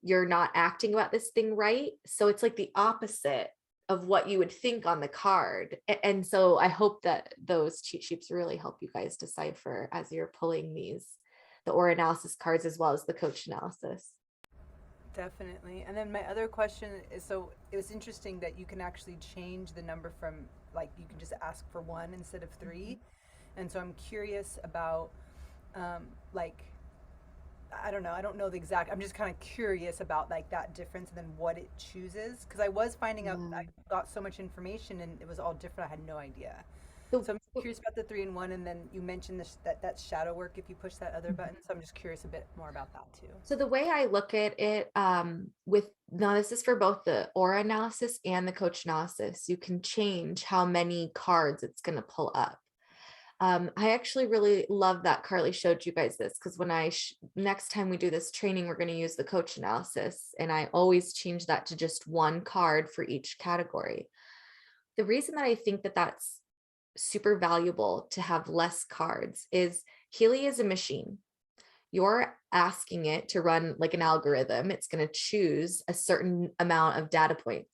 Speaker 1: you're not acting about this thing right. So it's like the opposite of what you would think on the card. And so I hope that those cheat sheets really help you guys decipher as you're pulling the aura analysis cards as well as the coach analysis.
Speaker 4: Definitely. And then my other question is, so it was interesting that you can actually change the number from, like, you can just ask for 1 instead of 3. And so I'm curious about, like, I don't know the exact, I'm just kind of curious about like that difference and then what it chooses. Because I was finding out, I got so much information and it was all different. I had no idea. So I'm curious about the 3 and 1, and then you mentioned this, that's shadow work if you push that other button. So I'm just curious a bit more about that too.
Speaker 1: So the way I look at it, this is for both the aura analysis and the coach analysis, you can change how many cards it's going to pull up. I actually really love that Carly showed you guys this, because when next time we do this training, we're going to use the coach analysis, and I always change that to just 1 card for each category. The reason that I think that that's super valuable to have less cards is Healy is a machine. You're asking it to run like an algorithm. It's going to choose a certain amount of data points.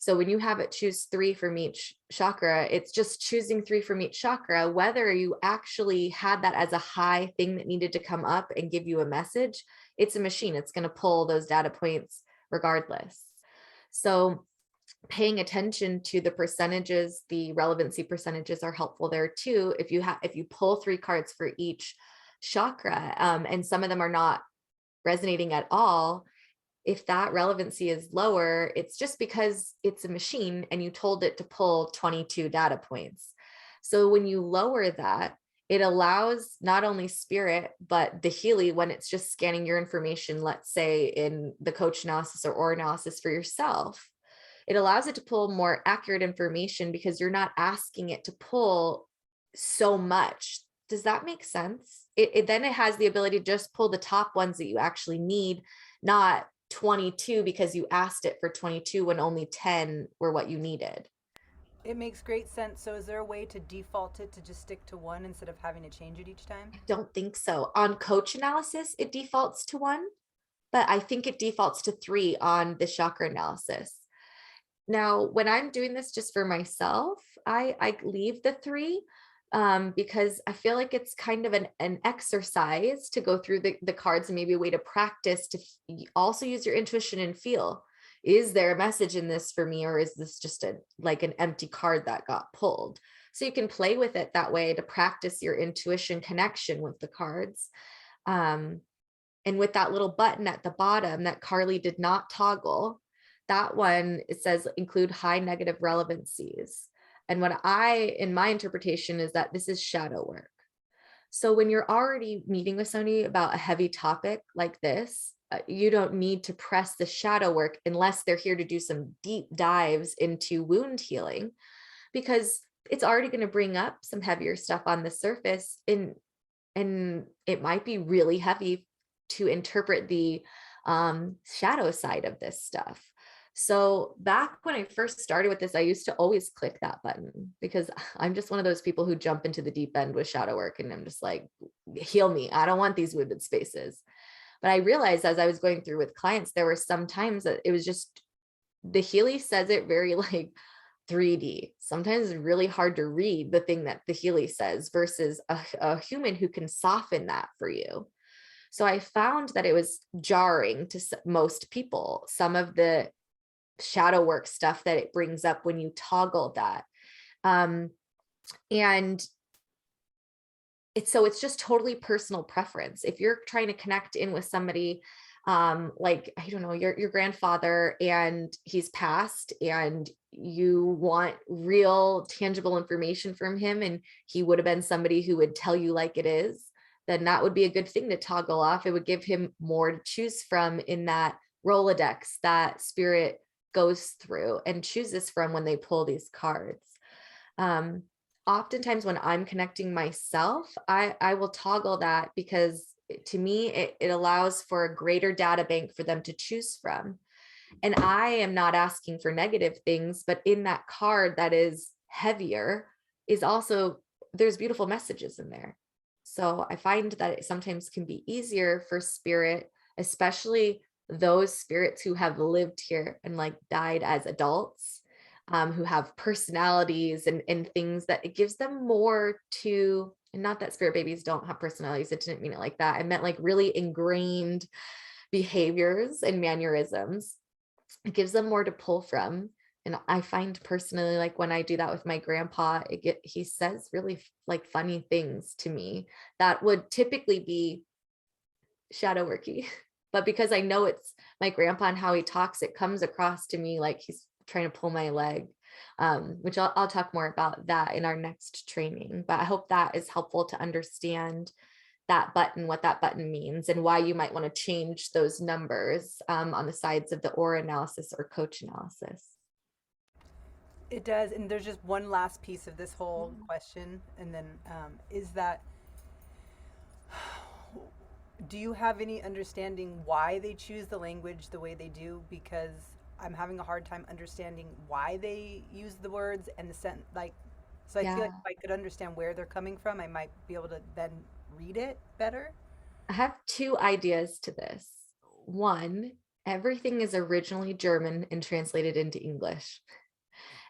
Speaker 1: So when you have it choose 3 from each chakra, it's just choosing 3 from each chakra, whether you actually had that as a high thing that needed to come up and give you a message. It's a machine. It's going to pull those data points regardless. So paying attention to the percentages, the relevancy percentages are helpful there too. If you pull 3 cards for each chakra, and some of them are not resonating at all, if that relevancy is lower, it's just because it's a machine and you told it to pull 22 data points. So when you lower that, it allows not only spirit, but the Healy, when it's just scanning your information, let's say in the coach analysis or aura analysis for yourself, it allows it to pull more accurate information because you're not asking it to pull so much. Does that make sense? Then it has the ability to just pull the top ones that you actually need, not 22 because you asked it for 22 when only 10 were what you needed.
Speaker 4: It makes great sense. So is there a way to default it to just stick to 1 instead of having to change it each time?
Speaker 1: I don't think so. On coach analysis, it defaults to 1, but I think it defaults to 3 on the chakra analysis. Now, when I'm doing this just for myself, I leave the 3 because I feel like it's kind of an exercise to go through the cards, and maybe a way to practice to also use your intuition and feel, is there a message in this for me, or is this just like an empty card that got pulled? So you can play with it that way to practice your intuition connection with the cards. And with that little button at the bottom that Carly did not toggle, that one, it says include high negative relevancies. And in my interpretation is that this is shadow work. So when you're already meeting with somebody about a heavy topic like this, you don't need to press the shadow work unless they're here to do some deep dives into wound healing, because it's already going to bring up some heavier stuff on the surface, and it might be really heavy to interpret the shadow side of this stuff. So back when I first started with this, I used to always click that button because I'm just one of those people who jump into the deep end with shadow work, and I'm just like, heal me. I don't want these wounded spaces. But I realized as I was going through with clients, there were some times that it was just, the Healy says it very like 3D. Sometimes it's really hard to read the thing that the Healy says versus a human who can soften that for you. So I found that it was jarring to most people, some of the shadow work stuff that it brings up when you toggle that. And it's just totally personal preference. If you're trying to connect in with somebody, like, I don't know, your grandfather, and he's passed, and you want real tangible information from him, and he would have been somebody who would tell you like it is, then that would be a good thing to toggle off. It would give him more to choose from in that Rolodex that spirit goes through and chooses from when they pull these cards. Oftentimes when I'm connecting myself, I will toggle that because to me, it allows for a greater data bank for them to choose from. And I am not asking for negative things, but in that card that is heavier is also, there's beautiful messages in there. So I find that it sometimes can be easier for spirit, especially those spirits who have lived here and like died as adults, who have personalities and things that it gives them more to, and not that spirit babies don't have personalities. It didn't mean it like that. I meant like really ingrained behaviors and mannerisms. It gives them more to pull from. And I find personally, like when I do that with my grandpa, he says really like funny things to me that would typically be shadow worky. But because I know it's my grandpa and how he talks, it comes across to me like he's trying to pull my leg, which I'll talk more about that in our next training. But I hope that is helpful to understand that button, what that button means, and why you might want to change those numbers on the sides of the aura analysis or coach analysis.
Speaker 4: It does. And there's just one last piece of this whole question. And then is that, do you have any understanding why they choose the language the way they do? Because I'm having a hard time understanding why they use the words and the sentence. Like, so I feel like if I could understand where they're coming from, I might be able to then read it better.
Speaker 1: I have two ideas to this. One, everything is originally German and translated into English.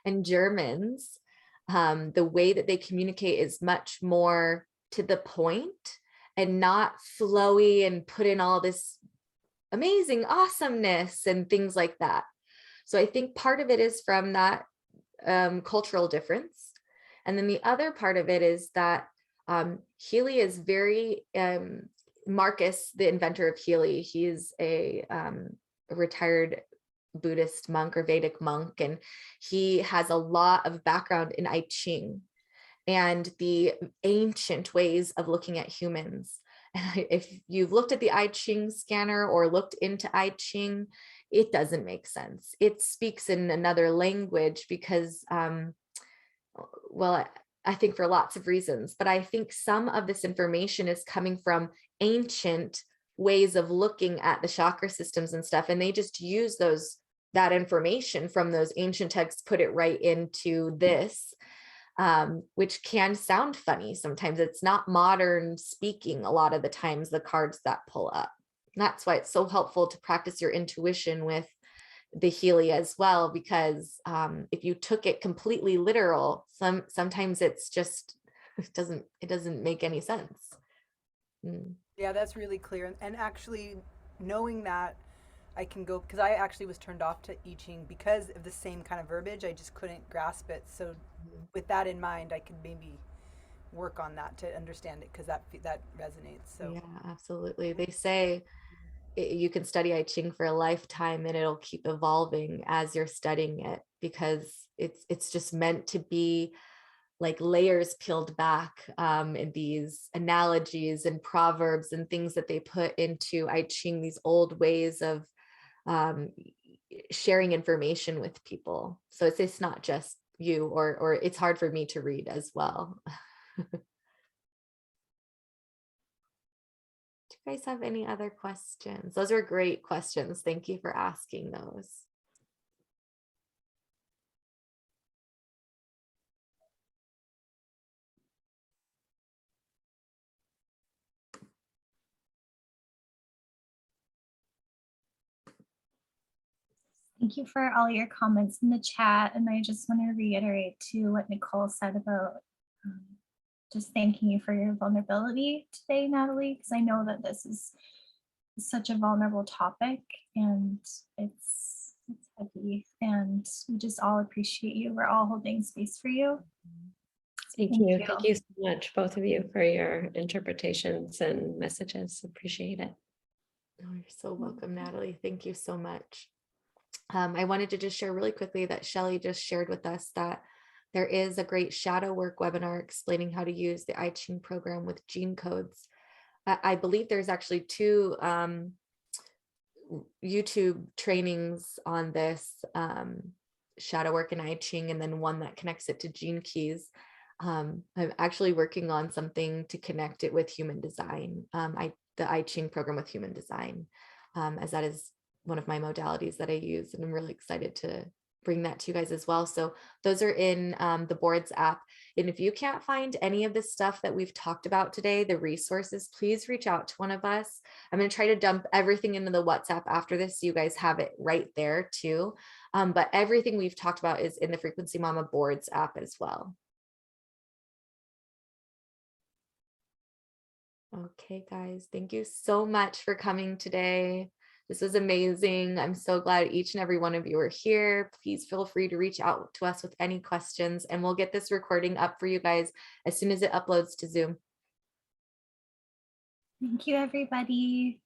Speaker 1: And Germans, the way that they communicate is much more to the point and not flowy and put in all this amazing awesomeness and things like that. So I think part of it is from that cultural difference. And then the other part of it is that Healy is very, Marcus, the inventor of Healy, he's a retired Buddhist monk or Vedic monk, and he has a lot of background in I Ching and the ancient ways of looking at humans. And if you've looked at the I Ching scanner or looked into I Ching, it doesn't make sense. It speaks in another language because, well, I think for lots of reasons, but I think some of this information is coming from ancient ways of looking at the chakra systems and stuff. And they just use that information from those ancient texts, put it right into this, which can sound funny. Sometimes it's not modern speaking. A lot of the times the cards that pull up. And that's why it's so helpful to practice your intuition with the Healy as well, because if you took it completely literal, sometimes it's just, it doesn't make any sense.
Speaker 4: Yeah, that's really clear. And actually knowing that, I can go, because I actually was turned off to I Ching because of the same kind of verbiage. I just couldn't grasp it. So with that in mind, I could maybe work on that to understand it, because that resonates. So
Speaker 1: yeah, absolutely. They say you can study I Ching for a lifetime and it'll keep evolving as you're studying it, because it's just meant to be like layers peeled back, in these analogies and proverbs and things that they put into I Ching, these old ways of sharing information with people. So it's not just you, or it's hard for me to read as well. Do you guys have any other questions? Those are great questions. Thank you for asking those.
Speaker 2: Thank you for all your comments in the chat. And I just want to reiterate too what Nicole said about just thanking you for your vulnerability today, Natalie, because I know that this is such a vulnerable topic and it's heavy, and we just all appreciate you. We're all holding space for you.
Speaker 3: Thank you. Thank you so much, both of you, for your interpretations and messages. Appreciate it.
Speaker 1: Oh, you're so welcome, Natalie. Thank you so much. I wanted to just share really quickly that Shelly just shared with us that there is a great shadow work webinar explaining how to use the I Ching program with gene codes. I believe there's actually 2 YouTube trainings on this, shadow work and I Ching, and then one that connects it to gene keys. I'm actually working on something to connect it with human design, the I Ching program with human design, as that is one of my modalities that I use, and I'm really excited to bring that to you guys as well. So those are in the boards app. And if you can't find any of the stuff that we've talked about today, the resources, please reach out to one of us. I'm going to try to dump everything into the WhatsApp after this, so you guys have it right there too. But everything we've talked about is in the Frequency Mama boards app as well. Okay, guys, thank you so much for coming today. This was amazing. I'm so glad each and every one of you are here. Please feel free to reach out to us with any questions, and we'll get this recording up for you guys as soon as it uploads to Zoom.
Speaker 2: Thank you, everybody.